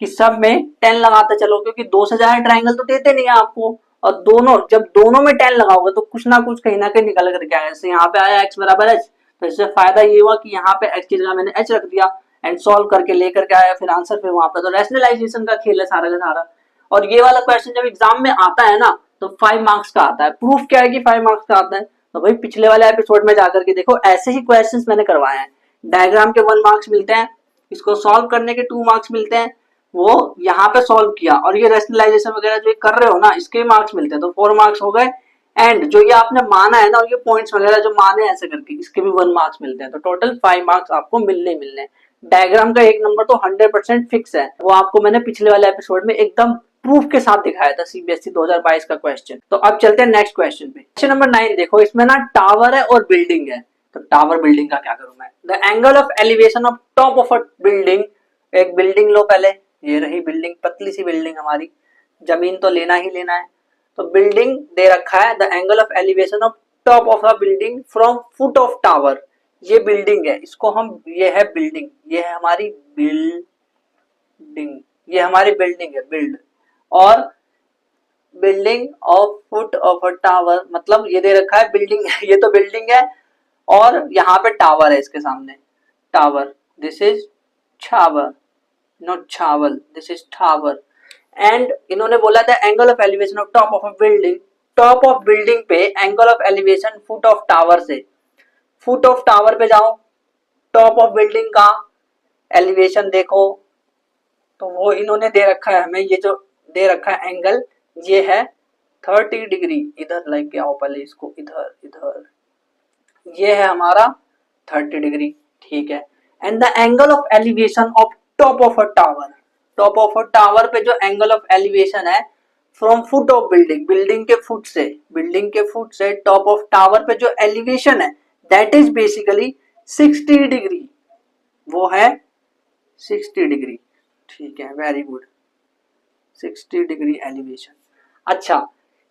Speaker 1: कि सब में 10 लगाते चलो, क्योंकि 2 से ज्यादा ट्राइंगल तो देते नहीं है आपको, और दोनों जब दोनों में 10 लगाओगे तो कुछ ना कुछ कहीं ना कहीं निकल करके आएगा, जैसे यहाँ पे आया x बराबर h, तो इससे फायदा ये हुआ कि यहाँ पे x की जगह मैंने h रख दिया एंड सॉल्व करके लेकर के आया फिर आंसर, फिर वहां पे तो रैशनलाइजेशन का खेल है सारा का सारा। और ये वाला क्वेश्चन जब एग्जाम में आता है ना तो 5 मार्क्स का आता है, प्रूफ क्या है कि 5 मार्क्स का आता है, तो भाई पिछले वाले एपिसोड में जाकर के देखो, ऐसे ही क्वेश्चंस मैंने करवाए हैं, डायग्राम के 1 मार्क्स मिलते हैं, इसको सॉल्व करने के 2 मार्क्स मिलते हैं, वो यहाँ पे सॉल्व किया, और ये रैशनलाइजेशन वगैरह जो कर रहे हो ना इसके मार्क्स मिलते हैं, तो 4 मार्क्स हो गए, एंड जो ये आपने माना है ना, और ये पॉइंट्स वगैरह जो माने ऐसे करके इसके भी 1 मार्क्स मिलते हैं, तो टोटल 5 मार्क्स आपको मिलने मिलने। डायग्राम का 1 नंबर तो 100% फिक्स है, वो आपको मैंने पिछले वाले एपिसोड में एकदम प्रूफ के साथ दिखाया था सीबीएसई 2022 का क्वेश्चन। तो अब चलते हैं नेक्स्ट क्वेश्चन पे। क्वेश्चन नंबर 9 देखो, इसमें ना टावर है और बिल्डिंग है। तो टावर बिल्डिंग का क्या करूं मैं। The angle of elevation of top of a building, एक बिल्डिंग लो पहले, ये रही बिल्डिंग, पतली सी बिल्डिंग हमारी, जमीन तो लेना ही लेना है। तो बिल्डिंग दे रखा है, the angle of elevation of top of a building from foot of tower, ये बिल्डिंग है, इसको हम, ये है बिल्डिंग, ये है हमारी बिल्डिंग, ये हमारी बिल्डिंग है बिल्ड, और building of foot of a tower, मतलब ये दे रखा है बिल्डिंग ये तो बिल्डिंग है और यहाँ पे टावर है इसके सामने, tower, this is tower, not चावल, दिस इज टावर। एंड इन्होंने बोला था angle of elevation of top of a building, top of building पे angle of elevation foot of tower से, फुट ऑफ टावर पे जाओ, टॉप ऑफ बिल्डिंग का elevation देखो, तो वो इन्होंने दे रखा है हमें, ये जो दे रखा है एंगल, ये है 30 डिग्री, इधर लेके आओ पहले इसको, इधर इधर, ये है हमारा 30 डिग्री, ठीक है। And the angle of elevation of top of a tower, top of a tower पे जो एंगल ऑफ एलिवेशन है from foot of building, building के फुट से, बिल्डिंग के फुट से टॉप ऑफ टावर पे जो एलिवेशन है दैट इज बेसिकली 60 डिग्री, वो है 60 डिग्री, ठीक है, वेरी गुड, 60 डिग्री एलिवेशन। अच्छा,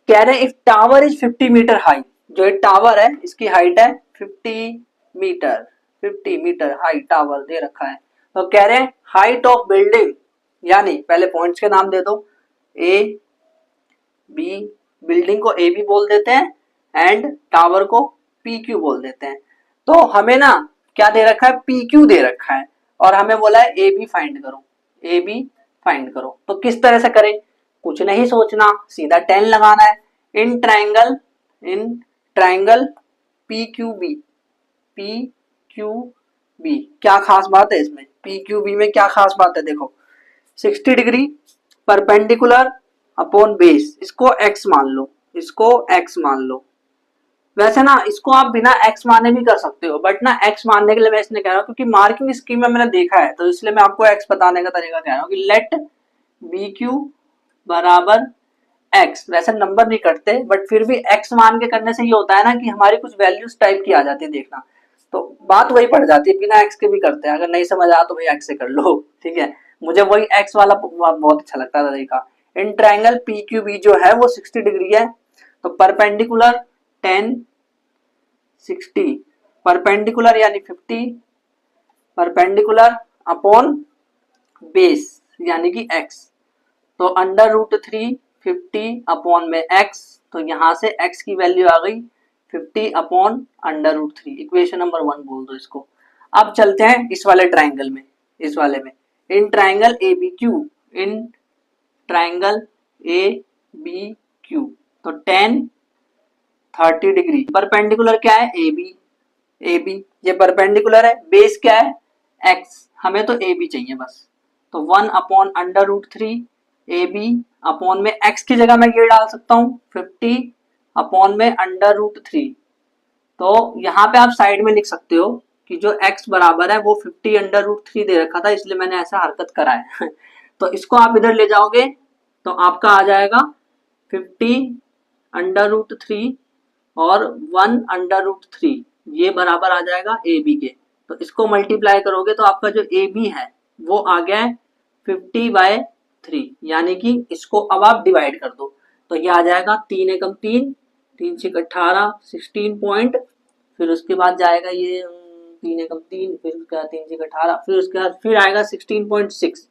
Speaker 1: कह रहे हैं if tower is 50 metre high, जो एक टावर है इसकी हाइट है 50 मीटर, 50 मीटर हाई टावर दे रखा है। तो कह रहे हैं हाइट ऑफ बिल्डिंग, यानी पहले पॉइंट्स के नाम दे दो, ए बी, बिल्डिंग को ए बी बोल देते हैं एंड टावर को पी क्यू बोल देते हैं। तो हमें ना क्या दे रखा है, पी क्यू दे रखा है और हमें बोला है ए बी फाइंड करो, ए बी फाइंड करो। तो किस तरह से करें, कुछ नहीं सोचना, सीधा 10 लगाना है, in triangle P Q B, P Q B, क्या खास बात है इसमें, पी क्यू बी में क्या खास बात है, देखो 60 डिग्री परपेंडिकुलर अपॉन बेस, इसको x मान लो, इसको x मान लो। वैसे ना इसको आप बिना x माने भी कर सकते हो, बट ना x मानने के लिए मैं इसने कह रहा हूँ क्योंकि मार्किंग स्कीम में मैंने देखा है, तो इसलिए मैं आपको x बताने का तरीका कह रहा हूँ कि लेट बी क्यू बराबर x, वैसे नंबर नहीं कटते बट फिर भी x मान के करने से ये होता है ना कि हमारी कुछ वैल्यूज टाइप की आ जाती है, देखना तो बात वही पड़ जाती है, बिना x के भी करते हैं, अगर नहीं समझ आया तो भाई x से कर लो, ठीक है। मुझे वही x वाला बहुत अच्छा लगता था तरीका। In triangle P Q B जो है वो 60 डिग्री है, तो परपेंडिकुलर 10 60, परपेंडिकुलर यानी 50, परपेंडिकुलर अपॉन बेस यानी कि x, तो अंडर रूट 3 50 अपॉन में x, तो यहां से x की वैल्यू आ गई 50 upon under root 3, equation number 1 बोल दो इसको। अब चलते हैं इस वाले ट्राइंगल में, इस वाले में in triangle A B Q, in triangle A B Q, तो 10 30 डिग्री, परपेंडिकुलर क्या है ए बी, ए बी ये परपेंडिकुलर है, बेस क्या है x, हमें तो ए बी चाहिए बस, तो 1 upon under root 3 A B upon में x की जगह मैं ये डाल सकता हूँ 50 अपॉन में अंडर रूट 3, तो यहाँ पे आप साइड में लिख सकते हो कि जो x बराबर है वो 50 अंडर रूट 3 दे रखा था, इसलिए मैंने ऐसा हरकत करा है तो इसको आप इधर ले जाओगे तो आपका आ जाएगा 50 अंडर रूट 3 और 1 अंडर रूट 3, ये बराबर आ जाएगा ए बी के, तो इसको मल्टीप्लाई करोगे तो आपका जो ए बी है वो आ गया है 50/3, यानी कि इसको अब आप डिवाइड कर दो तो ये आ जाएगा 3 एकम 3, 3 6 18 16 पॉइंट, फिर उसके बाद जाएगा ये 3 एकम 3, फिर उसके बाद 3 6 18, फिर उसके बाद फिर आएगा 16.6,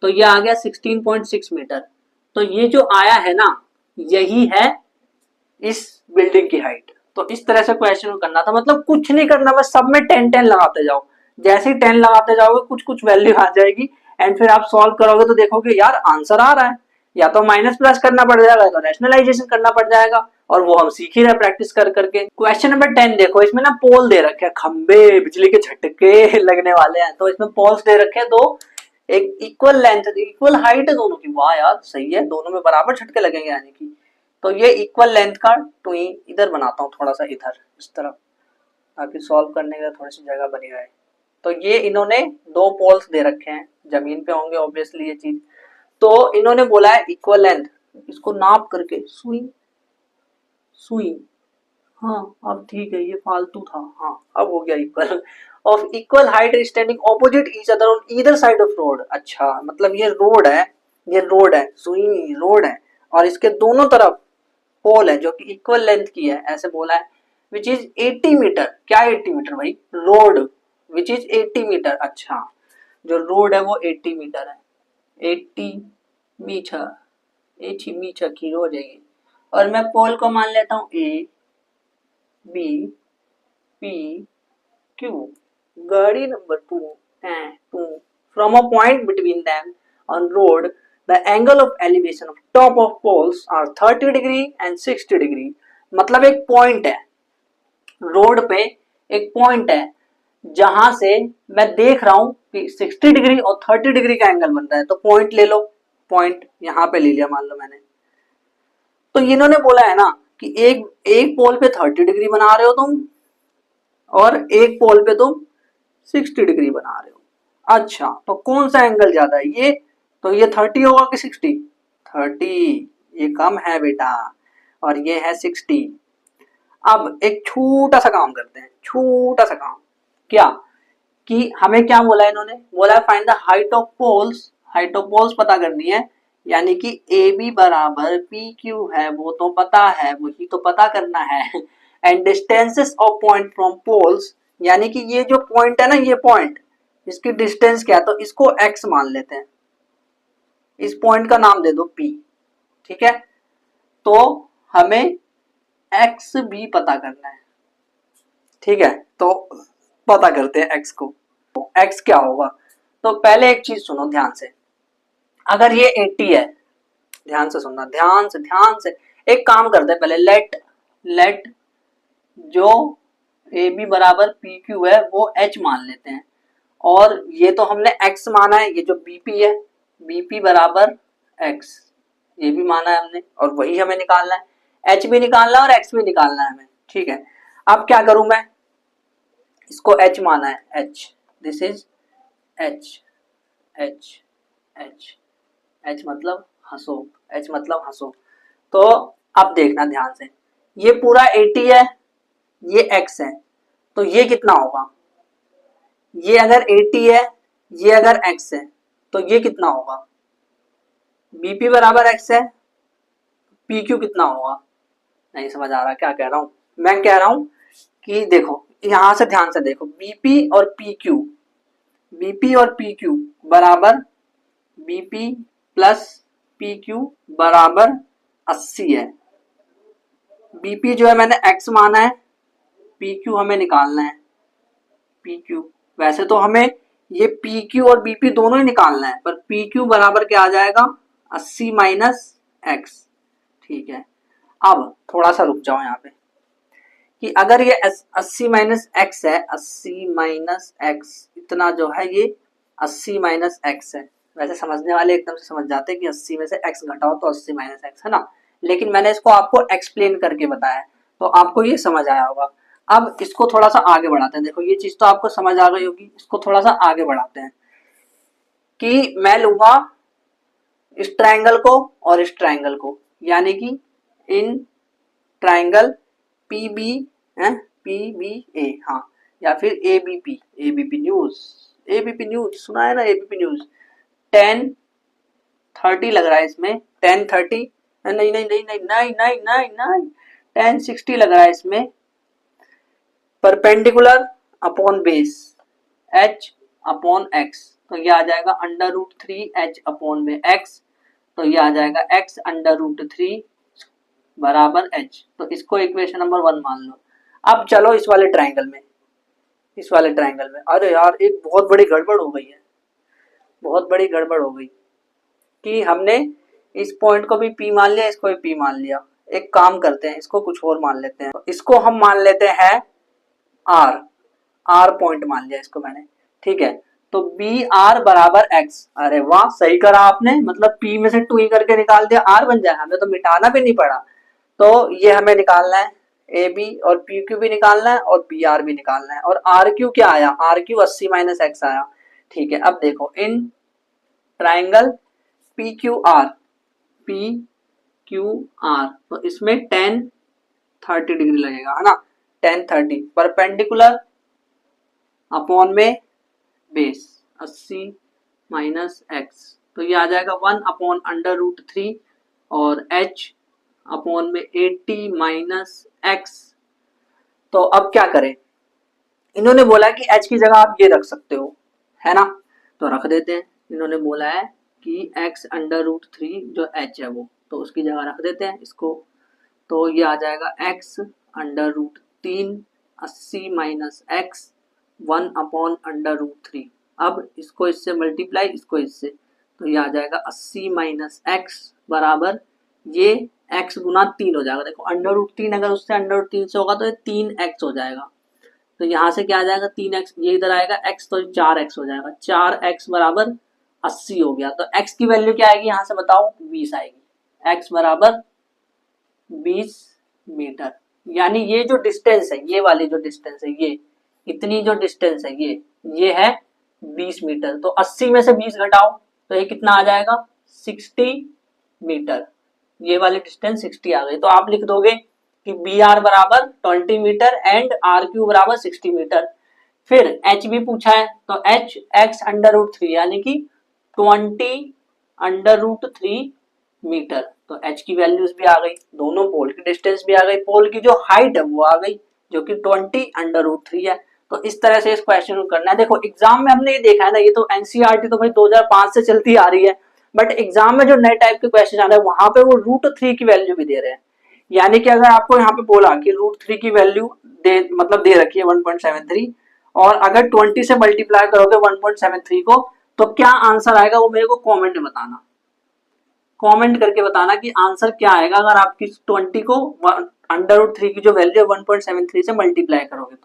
Speaker 1: तो ये आ गया 16.6 मीटर। तो ये जो आया है ना यही है इस बिल्डिंग की हाइट। तो इस तरह से क्वेश्चन करना था, मतलब कुछ नहीं करना, बस सब में 10 लगाते जाओ, जैसे ही 10 लगाते जाओगे कुछ कुछ वैल्यू आ जाएगी एंड फिर आप सॉल्व करोगे तो देखोगे यार आंसर आ रहा है, या तो माइनस प्लस करना पड़ जाएगा, तो रैशनलाइजेशन करना पड़ जाएगा, और वो हम सीख ही रहे प्रैक्टिस कर करके। क्वेश्चन नंबर 10 देखो, इसमें ना पोल दे रखे हैं, खंबे बिजली के झटके लगने वाले हैं, तो इसमें पोल्स दे रखे हैं दो, एक इक्वल लेंथ इक्वल हाइट है दोनों की, वाह यार सही है, दोनों में बराबर झटके लगेंगे यानी कि, तो ये इक्वल लेंथ का टुई इधर बनाता हूँ थोड़ा सा इधर इस तरफ, ताकि सॉल्व करने के लिए थोड़ी सी जगह बनी रहे। तो ये इन्होंने दो पोल्स दे रखे हैं, जमीन पे होंगे ऑब्वियसली ये चीज। तो इन्होंने बोला है इक्वल लेंथ, इसको नाप करके सुई सुई, हाँ अब ठीक है, ये फालतू था, हाँ अब हो गया equal, of equal height standing opposite each other on either side of road. अच्छा मतलब ये रोड है, ये रोड है, सुई रोड है, और इसके दोनों तरफ पोल है जो कि इक्वल लेंथ की है, ऐसे बोला है। विच इज 80 मीटर, क्या 80 मीटर भाई, रोड विच इज 80 मीटर। अच्छा जो रोड है वो 80 मीटर है, 80 मीटर, 80 मीटर की हो जाएगी। और मैं पोल को मान लेता हूँ ए बी पी क्यू, गाड़ी number 2 from a point between them on road the angle of elevation of top of poles are 30 degree and 60 degree। मतलब एक पॉइंट है, रोड पे एक पॉइंट है जहां से मैं देख रहा हूं कि 60 डिग्री और 30 डिग्री का एंगल बन रहा है। तो पॉइंट ले लो, पॉइंट यहां पे ले लिया मान लो मैंने। तो इन्होंने बोला है ना कि एक पोल पे 30 डिग्री बना रहे हो तुम और एक पोल पे तुम 60 डिग्री बना रहे हो। अच्छा तो कौन सा एंगल ज्यादा है, ये तो ये 30 होगा कि 60? 30, ये कम है बेटा, और ये है 60। अब एक छोटा सा काम करते हैं, छोटा सा काम, क्या कि हमें क्या बोला है इन्होंने, बोला है find the height of poles, height of poles पता करनी है, यानी कि ए बी बराबर पी क्यू है वो तो पता है, वही तो पता करना है। And distances of point from poles, यानी कि ये जो पॉइंट है ना, ये पॉइंट, इसकी डिस्टेंस क्या है, तो इसको x मान लेते हैं, इस पॉइंट का नाम दे दो p, ठीक है। तो हमें x भी पता करना है, ठीक है। तो पता करते हैं x को, तो x क्या होगा। तो पहले एक चीज सुनो ध्यान से, अगर ये 80 है, ध्यान से सुनना, ध्यान से एक काम करते हैं पहले, लेट जो ए बी बराबर पी क्यू है वो h मान लेते हैं, और ये तो हमने x माना है, ये जो bp है bp बराबर x, ये भी माना है हमने, और वही हमें निकालना है, h भी निकालना है और x भी निकालना है हमें, ठीक है। अब क्या करूं मैं, इसको h माना है, h, this is h, h, h, h मतलब हंसो, h मतलब हंसो। तो अब देखना ध्यान से, ये पूरा 80 है, ये x है, तो ये कितना होगा, ये अगर 80 है, ये अगर x है, तो ये कितना होगा, bp बराबर x है, pq कितना होगा। नहीं समझ आ रहा क्या कह रहा हूं, मैं कह रहा हूं कि देखो यहां से ध्यान से देखो, bp और pq, bp और pq बराबर bp प्लस pq बराबर 80 है। bp जो है मैंने x माना है, pq हमें निकालना है, pq, वैसे तो हमें ये pq और bp दोनों ही निकालना है, पर pq बराबर क्या आ जाएगा, 80 माइनस x, ठीक है। अब थोड़ा सा रुक जाओ यहाँ पे, कि अगर ये 80 माइनस एक्स है, 80 माइनस एक्स इतना जो है, ये 80 माइनस एक्स है, वैसे समझने वाले एकदम से समझ जाते हैं कि 80 में से x घटाओ तो 80 माइनस एक्स है ना, लेकिन मैंने इसको आपको एक्सप्लेन करके बताया तो आपको ये समझ आया होगा। अब इसको थोड़ा सा आगे बढ़ाते हैं, देखो ये चीज तो आपको समझ आ गई होगी, इसको थोड़ा सा आगे बढ़ाते हैं, कि मैं लूंगा इस ट्रायंगल को और इस ट्रायंगल को, यानी कि इन ट्रायंगल पी बी है, पी बी ए, हाँ, या फिर ABP, ABP news, ABP news सुना है ना, एबीपी न्यूज। 1030 लग रहा है इसमें, 1030, नहीं नहीं नहीं नहीं नहीं नहीं नहीं नहीं 1060 लग रहा है इसमें, perpendicular upon base h upon x, तो ये आ जाएगा √3h अपॉन में x, तो ये आ जाएगा x √3 बराबर h, तो इसको इक्वेशन नंबर 1 मान लो। अब चलो इस वाले ट्रायंगल में, इस वाले ट्रायंगल में, अरे यार एक बहुत बड़ी गड़बड़ हो गई है, बहुत बड़ी गड़बड़ हो गई कि हमने इस पॉइंट को भी P मान लिया, इसको भी P मान लिया। एक काम करते हैं, इसको कुछ और मान लेते हैं, इसको हम मान लेते हैं R, R पॉइंट मान लिया इसको मैंने, ठीक है। तो बी आर बराबर एक्स, अरे वाह सही करा आपने, मतलब P में से 2 ही करके निकाल दिया, R बन जाए, हमें तो मिटाना भी नहीं पड़ा। तो ये हमें निकालना है, ए बी और पी क्यू भी निकालना है और बी आर भी निकालना है। और आर क्यू क्या आया, आर क्यू 80 माइनस एक्स आया। ठीक है, अब देखो इन triangle P Q R, P Q R, तो इसमें 10-30 डिग्री लगेगा, है ना, 10-30 परपेंडिकुलर अपॉन में बेस 80 माइनस एक्स, तो ये आ जाएगा 1/√3 और h अपॉन में 80 माइनस एक्स। तो अब क्या करें, इन्होंने बोला कि h की जगह आप ये रख सकते हो, है ना, तो रख देते हैं। इन्होंने बोला है कि x√3 जो h है वो, तो उसकी जगह रख देते हैं इसको। तो ये आ जाएगा x√3 80 माइनस एक्स 1/√3। अब इसको इससे मल्टीप्लाई, इसको इससे, तो ये आ जाएगा 80 माइनस एक्स बराबर ये x गुना 3 हो जाएगा। देखो √3 अगर उससे √3 से होगा तो ये 3x हो जाएगा। तो यहाँ से क्या आ जाएगा 3x, ये इधर आएगा x, तो 4x हो जाएगा। 4x बराबर 80 हो गया। तो x की वैल्यू क्या आएगी यहाँ से बताओ, 20 आएगी। x बराबर 20 मीटर। यानी ये जो डिस्टेंस है, ये वाली जो डिस्टेंस है, ये इतनी जो डिस्टेंस है, ये है 20 मीटर। तो 80 में से 20 घटाओ तो ये कितना आ जाएगा, 60 मीटर। ये वाली डिस्टेंस 60 आ गई। तो आप लिख दोगे कि बी आर बराबर 20 मीटर एंड आर क्यू बराबर 60 मीटर। फिर एच भी पूछा है, तो एच x√3 यानी कि 20√3 मीटर। तो एच की वैल्यूज भी आ गई, दोनों पोल की डिस्टेंस भी आ गई, पोल की जो हाइट है वो आ गई जो कि 20√3 है। तो इस तरह से इस क्वेश्चन को करना है। देखो एग्जाम में हमने ये देखा है ना, ये तो एनसीईआरटी तो भाई 2005 से चलती आ रही है, बट एग्जाम में जो नए टाइप के क्वेश्चन आ रहे हैं वहां पे वो √3 की वैल्यू भी दे रहे हैं। यानी कि अगर आपको यहाँ पे बोला कि √3 की वैल्यू दे रखी है 1.73, और अगर 20 से मल्टीप्लाई करोगे 1.73 को, तो क्या आंसर आएगा वो मेरे को कमेंट में बताना, कमेंट करके बताना कि आंसर क्या आएगा अगर आपकी 20 को √3 की जो वैल्यू है 1.73 से मल्टीप्लाई करोगे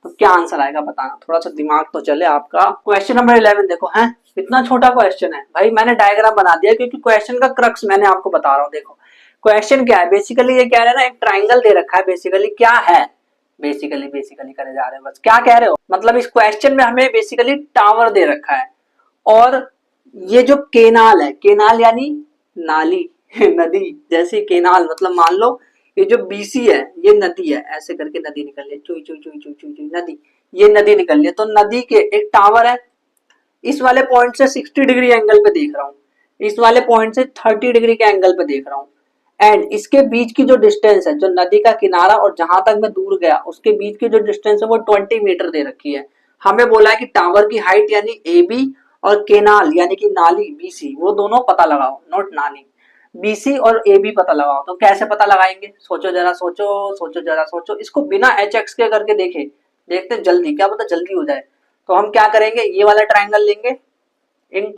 Speaker 1: तो क्या आंसर आएगा बताना। थोड़ा सा दिमाग तो चले आपका। क्वेश्चन नंबर 11 देखो, है इतना छोटा क्वेश्चन है भाई, मैंने डायग्राम बना दिया क्योंकि क्वेश्चन का क्रक्स मैंने आपको बता रहा हूँ। देखो क्वेश्चन क्या है, बेसिकली ये कह रहे हैं ना, एक ट्राइंगल दे रखा है। बेसिकली क्या है, बेसिकली करे जा रहे हैं, बस क्या कह रहे हो, मतलब इस क्वेश्चन में हमें बेसिकली टावर दे रखा है, और ये जो केनाल है, केनाल यानी नाली नदी, जैसे केनाल मतलब मान लो ये जो बीसी है ये नदी है, ऐसे करके नदी निकल रही है, चुई चुई चुई चुई चुई चुई नदी, ये नदी निकल रही है। तो नदी के एक टावर है, इस वाले पॉइंट से 60 डिग्री एंगल पे देख रहा हूँ, इस वाले पॉइंट से 30 डिग्री के एंगल पे देख रहा हूँ, एंड इसके बीच की जो डिस्टेंस है, जो नदी का किनारा और जहां तक मैं दूर गया उसके बीच की जो डिस्टेंस है वो 20 मीटर दे रखी है। हमें बोला है कि टावर की हाइट यानी ए बी और केनाल यानी कि नाली बीसी, वो दोनों पता लगाओ, नोट नाली, बीसी और ए बी पता लगाओ। तो कैसे पता लगाएंगे, सोचो जरा, सोचो जरा, सोचो। इसको बिना एच एक्स के करके देखते जल्दी, क्या पता जल्दी हो जाए। तो हम क्या करेंगे, ये वाला ट्राइंगल लेंगे, इन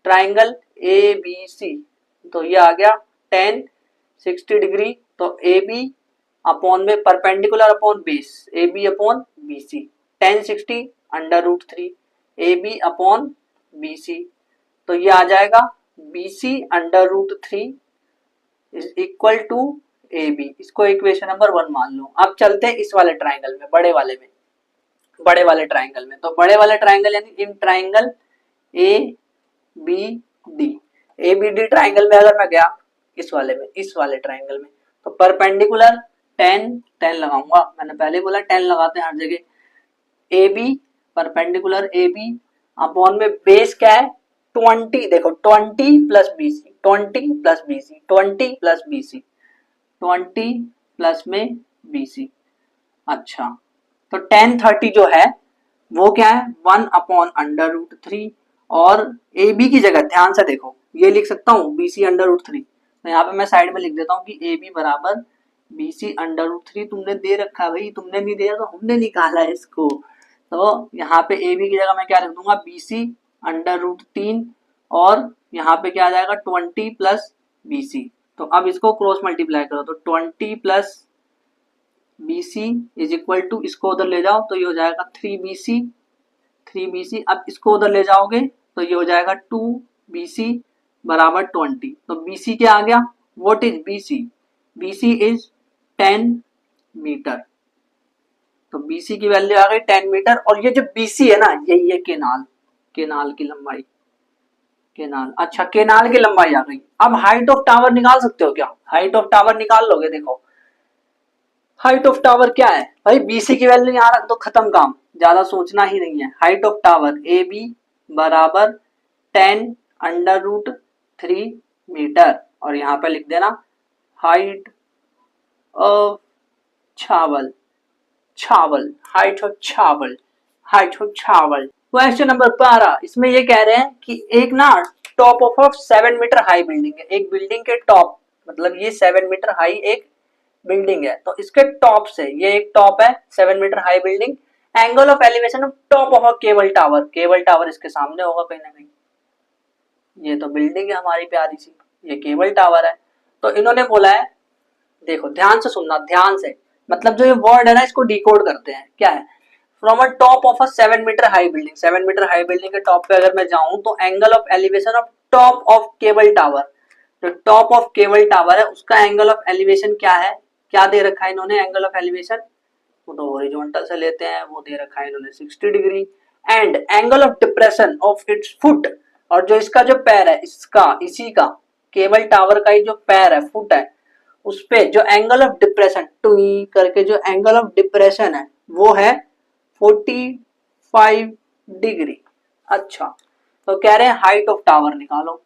Speaker 1: ट्राइंगल ए बी सी, तो ये आ गया 10-60 डिग्री। तो ए बी अपॉन में perpendicular upon base, A B upon B C, 1060√3 A B upon B C, तो ये आ जाएगा BC√3 is equal to A B. इसको इक्वेशन नंबर 1 मान लो। अब चलते हैं इस वाले ट्राइंगल में, बड़े वाले ट्राइंगल में। तो बड़े वाले ट्राइंगल यानी in triangle A B D, A B D triangle में अगर मैं गया इस वाले ट्राइंगल में, तो परपेंडिकुलर 10 लगाऊंगा, मैंने पहले बोला 10 लगाते हैं हर जगह। A B perpendicular A B upon में बेस क्या है 20, देखो 20 plus BC, 20 plus BC, 20 plus BC, 20 plus में बीसी। अच्छा, तो 10-30 जो है वो क्या है 1/√3, और ए बी की जगह ध्यान से देखो ये लिख सकता हूँ BC√3। तो यहाँ पे मैं साइड में लिख देता हूँ कि ए बी बराबर BC√3। तुमने दे रखा है भाई, तुमने नहीं दिया तो हमने निकाला है इसको। तो यहाँ पे ए बी की जगह मैं क्या लिख दूंगा BC√3, और यहाँ पे क्या आ जाएगा 20 प्लस BC। तो अब इसको क्रॉस मल्टीप्लाई करो, तो 20 plus BC is equal to, इसको उधर ले जाओ तो ये हो जाएगा 3BC। अब इसको उधर ले जाओगे तो ये हो जाएगा 2BC बराबर 20। तो BC क्या आ गया, what is BC, BC is 10 metre. तो BC की वैल्यू आ गई 10 मीटर। और ये जो BC है ना, यही है केनाल की लंबाई। अच्छा, केनाल की लंबाई आ गई। अब हाइट ऑफ टावर निकाल सकते हो क्या? हाइट ऑफ टावर निकाल लोगे। देखो हाइट ऑफ टावर क्या है भाई, BC की वैल्यू यहाँ रख दो, खत्म काम, ज्यादा सोचना ही नहीं है। हाइट ऑफ टावर AB बराबर 10√3 मीटर। और यहाँ पे लिख देना हाइट ऑफ छावल, हाइट ऑफ छावल। क्वेश्चन नंबर 12, इसमें ये कह रहे हैं कि एक ना top of 7 metre high building है। एक बिल्डिंग के टॉप, मतलब ये 7 मीटर हाई एक बिल्डिंग है, तो इसके टॉप से, ये एक टॉप है 7 metre high building, angle of elevation of top of a cable tower. Cable tower इसके सामने होगा कहीं ना कहीं। ये तो बिल्डिंग है हमारी प्यारी सी, ये केबल टावर है। तो इन्होंने बोला है, देखो ध्यान से सुनना, ध्यान से, मतलब जो ये वर्ड है ना, इसको डिकोड करते हैं। क्या है? From a top of a 7 metre high building, 7 metre high building के टॉप पे अगर मैं जाऊं तो angle of elevation of top of cable tower, जो टॉप ऑफ केबल टावर है उसका एंगल ऑफ एलिवेशन क्या है? क्या दे रखा है इन्होंने एंगल ऑफ एलिवेशन? वो तो हॉरिजॉन्टल से लेते हैं, वो दे रखा है इन्होंने 60 degree. And angle of depression of its foot, और जो इसका जो पैर है, इसका, इसी का, केबल टावर का ही जो पैर है, फुट है, उस पे जो एंगल ऑफ डिप्रेशन, टुई करके जो एंगल ऑफ डिप्रेशन है वो है 45 डिग्री। अच्छा, तो कह रहे हैं हाइट ऑफ टावर निकालो।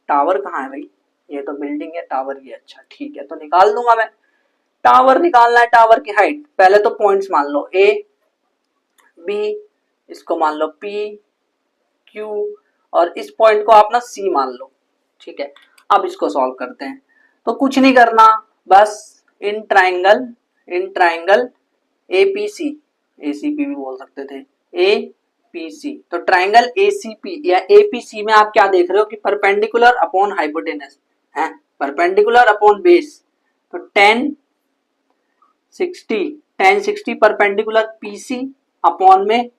Speaker 1: टावर कहाँ है भाई? ये तो बिल्डिंग है, टावर ये। अच्छा ठीक है, तो निकाल दूंगा मैं। टावर निकालना है, टावर की हाइट। पहले तो पॉइंट्स मान लो, A B, इसको मान लो P Q, और इस पॉइंट को आप ना C मान लो। ठीक है, अब इसको सॉल्व करते हैं। तो कुछ नहीं करना, बस इन ट्राइंगल APC, ACP भी बोल सकते थे, APC, तो ट्राइंगल ACP या APC में आप क्या देख रहे हो कि परपेंडिकुलर अपॉन हाइपोटेनस है, परपेंडिकुलर अपॉन बेस। तो 1060 परपेंडिकुलर PC अपॉन में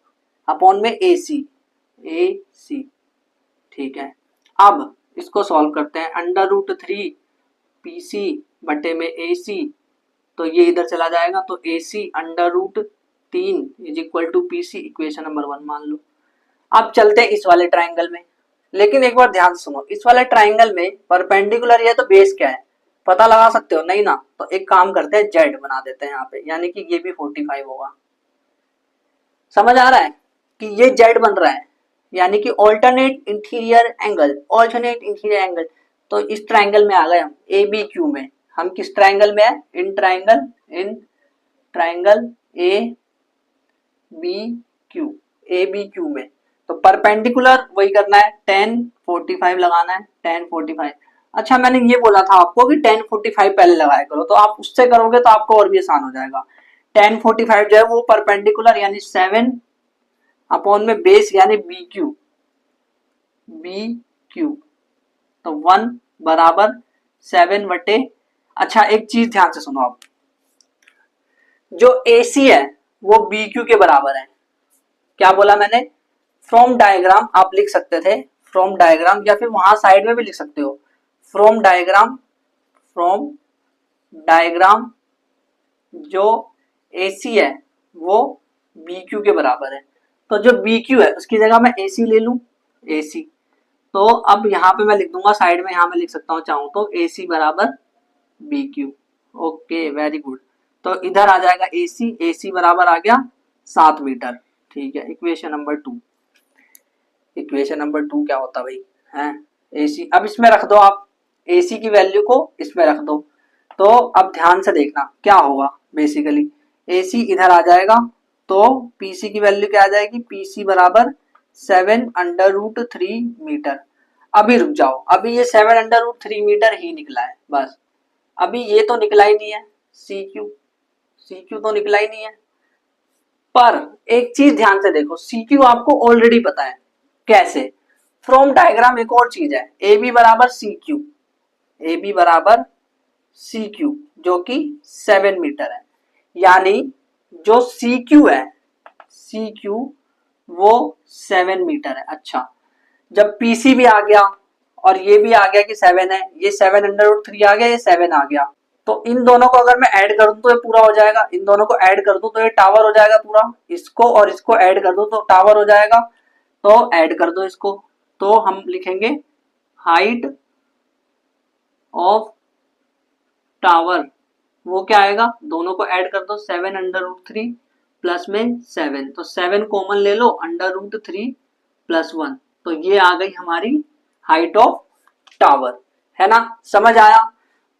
Speaker 1: AC। ठीक है, अब इसको सॉल्व करते हैं। √3 PC बटे में AC, तो ये इधर चला जाएगा, तो AC √3 is equal to PC, equation number 1 मान लो। अब चलते हैं इस वाले ट्राइंगल में, लेकिन एक बार ध्यान से सुनो, इस वाले ट्राइंगल में परपेंडिकुलर है तो बेस क्या है पता लगा सकते हो? नहीं ना, तो एक काम करते हैं, जेड बना देते हैं यहाँ पे, यानी कि ये भी 45 होगा। समझ आ रहा है कि ये जेड बन रहा है, यानी कि ऑल्टरनेट इंटीरियर एंगल। तो इस ट्राइंगल में आ गए हम ABQ में। हम किस ट्राइंगल में है? इन ट्राइंगल ABQ में। तो परपेंडिकुलर वही करना है, 1045 लगाना है, 1045। अच्छा, मैंने ये बोला था आपको कि 1045 पहले लगाया करो, तो आप उससे करोगे तो आपको और भी आसान हो जाएगा। 1045 जो है वो परपेंडिकुलर यानी 7 अपॉन में बेस यानी BQ, तो 1 बराबर 7 बटे। अच्छा, एक चीज ध्यान से सुनो, आप जो AC है वो BQ के बराबर है। क्या बोला मैंने? फ्रॉम डायग्राम आप लिख सकते थे, फ्रॉम डायग्राम, या फिर वहां साइड में भी लिख सकते हो, फ्रॉम डायग्राम जो AC है वो BQ के बराबर है। तो जो BQ है उसकी जगह मैं AC ले लूं, AC। तो अब यहाँ पे मैं लिख दूंगा साइड में, यहाँ मैं लिख सकता हूँ चाहूँ तो AC बराबर BQ। Okay, very good. तो इधर आ जाएगा AC बराबर आ गया 7 मीटर। ठीक है, इक्वेशन नंबर 2 क्या होता भाई है? AC। अब इसमें रख दो आप, AC की वैल्यू को इसमें रख दो। तो अब ध्यान से देखना क्या होगा, बेसिकली AC इधर आ जाएगा, तो PC की वैल्यू क्या आ जाएगी? PC बराबर 7√3 मीटर। अभी रुक जाओ, अभी ये 7√3 मीटर ही निकला है बस, अभी ये तो निकला ही नहीं है, CQ तो निकला ही नहीं है। पर एक चीज ध्यान से देखो, CQ आपको ऑलरेडी पता है। कैसे? फ्रॉम डायग्राम एक और चीज है, AB बराबर CQ, जो कि 7 मीटर है, यानी जो CQ है, CQ वो 7 मीटर है। अच्छा, जब PC भी आ गया और ये भी आ गया कि 7 है, ये 7√3 आ गया, ये 7 आ गया, तो इन दोनों को अगर मैं ऐड कर दूं तो ये पूरा हो जाएगा, इन दोनों को ऐड कर दूं तो ये टावर हो जाएगा पूरा, इसको और इसको ऐड कर दूं तो टावर हो जाएगा। तो ऐड कर दो इसको, तो हम लिखेंगे हाइट ऑफ टावर, वो क्या आएगा, दोनों को ऐड कर दो 7√3 प्लस में 7, तो 7 कॉमन ले लो, √3 प्लस 1, तो ये आ गई हमारी हाइट ऑफ टावर, है ना, समझ आया।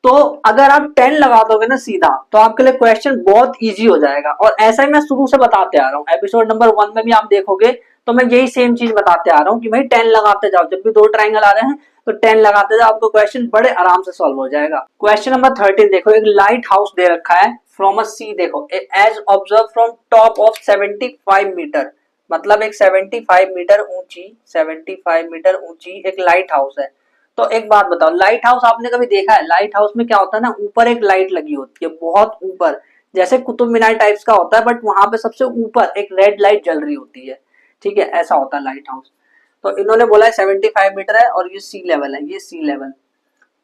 Speaker 1: तो अगर आप 10 लगा दोगे ना सीधा, तो आपके लिए क्वेश्चन बहुत इजी हो जाएगा। और ऐसा ही मैं शुरू से बताते आ रहा हूँ, एपिसोड नंबर 1 में भी आप देखोगे तो मैं यही सेम चीज बताते आ रहा हूँ कि भाई 10 लगाते जाओ, जब भी दो ट्राइंगल आ रहे हैं तो 10 लगाते जाओ, आपको क्वेश्चन बड़े आराम से सॉल्व हो जाएगा। क्वेश्चन नंबर 13 देखो, एक लाइट हाउस दे रखा है फ्रॉम अ सी, देखो as observe from top of 75 metre, मतलब एक 75 मीटर ऊंची, 75 मीटर ऊंची एक लाइट हाउस है। तो एक बात बताओ, लाइट हाउस आपने कभी देखा है, लाइट हाउस में क्या होता है ना, ऊपर एक लाइट लगी होती है बहुत ऊपर, जैसे कुतुब मीनार टाइप्स का होता है, बट वहां पे सबसे ऊपर एक रेड लाइट जल रही होती है, ठीक है, ऐसा होता है लाइट हाउस। तो इन्होंने बोला है 75 मीटर है और ये सी लेवल है, ये सी लेवल,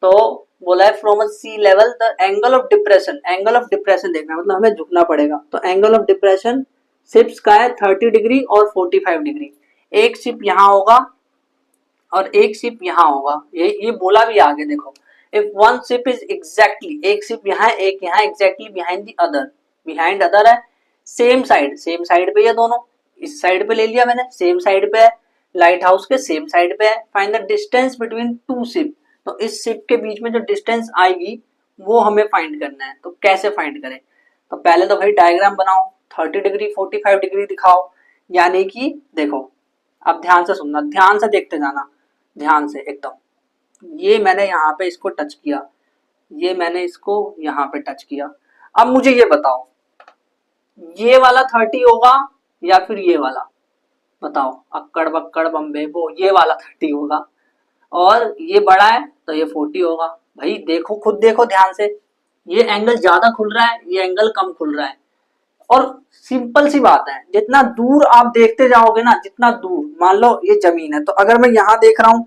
Speaker 1: तो बोला है from a sea level the angle of depression, angle of depression देखना मतलब हमें झुकना पड़ेगा, तो एंगल ऑफ डिप्रेशन शिप्स का है 30 डिग्री और 45 डिग्री, एक शिप यहाँ होगा और एक शिप यहाँ होगा, ये बोला भी आगे देखो, if one ship is exactly, एक शिप यहाँ है एक यहाँ, exactly behind the other, behind other है, सेम साइड पे ये दोनों, इस साइड पे ले लिया मैंने, सेम साइड पे है, लाइट हाउस के सेम साइड पे है, find the distance between two ship, तो इस शिप के बीच में जो डिस्टेंस आएगी वो हमें फाइंड करना है। तो कैसे फाइंड करें, तो पहले तो भाई डायग्राम बनाओ, 30 डिग्री 45 डिग्री दिखाओ, यानी कि देखो, अब ध्यान से सुनना, ध्यान से देखते जाना, ध्यान से एकदम, ये मैंने यहाँ पे इसको टच किया, ये मैंने इसको यहाँ पे टच किया, अब मुझे ये बताओ ये वाला 30 होगा या फिर ये वाला, बताओ, अक्कड़ बक्कड़ बम्बे वो, ये वाला 30 होगा, और ये बड़ा है तो ये 40 होगा। भाई देखो, खुद देखो ध्यान से, ये एंगल ज्यादा खुल रहा है, ये एंगल कम खुल रहा है, और सिंपल सी बात है, जितना दूर आप देखते जाओगे ना, जितना दूर, मान लो ये जमीन है, तो अगर मैं यहाँ देख रहा हूं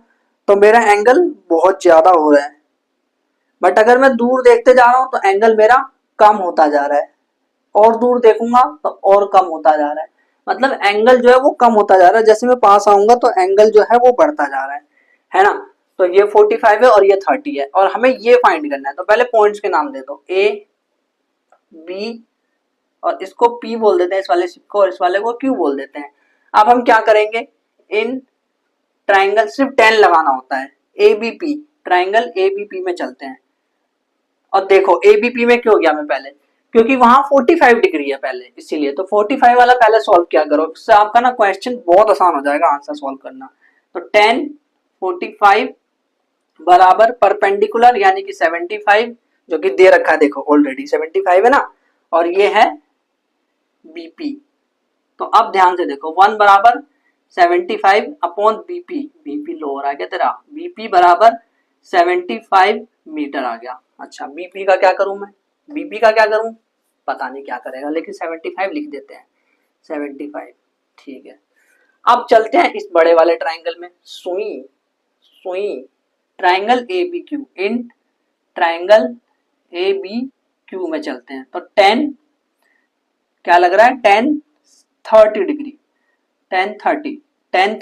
Speaker 1: तो मेरा एंगल बहुत ज्यादा हो रहा है, बट अगर मैं दूर देखते जा रहा हूं तो एंगल मेरा कम होता जा रहा है, और दूर देखूंगा तो और कम होता जा रहा है, मतलब एंगल जो है वो कम होता जा रहा है, जैसे मैं पास आऊंगा तो एंगल जो है वो बढ़ता जा रहा है ना। तो ये 45 है और ये 30 है, और हमें ये फाइंड करना है, तो पहले पॉइंट्स के नाम दे दो, ए बी, और इसको P बोल देते हैं इस वाले शिप को, और इस वाले को Q बोल देते हैं। अब हम क्या करेंगे, इन ट्राइंगल सिर्फ 10 लगाना होता है, ABP, ट्राइंगल ABP में चलते हैं, और देखो ABP में क्यों गया मैं पहले, क्योंकि वहां 45 डिग्री है पहले, इसीलिए, तो 45 वाला पहले सॉल्व किया करो, इससे आपका ना क्वेश्चन बहुत आसान हो जाएगा आंसर सॉल्व करना। तो 10 45 बराबर परपेंडिकुलर यानी कि 75, जो कि दे रखा है देखो ऑलरेडी 75 है ना, और ये है बीपी। तो अब ध्यान से देखो, 1 बराबर 75 अपॉन बीपी, बीपी लो हो रहा है क्या तेरा, बीपी बराबर 75 मीटर आ गया। अच्छा बीपी का क्या करूं मैं, बीपी का क्या करूं पता नहीं क्या करेगा, लेकिन 75 लिख देते हैं, 75 ठीक है। अब चलते हैं इस बड़े वाले ट्राइंगल में, सुई सुई triangle A B Q, in triangle A B Q में चलते हैं। तो 10 क्या लग रहा है, 10 30 डिग्री, 10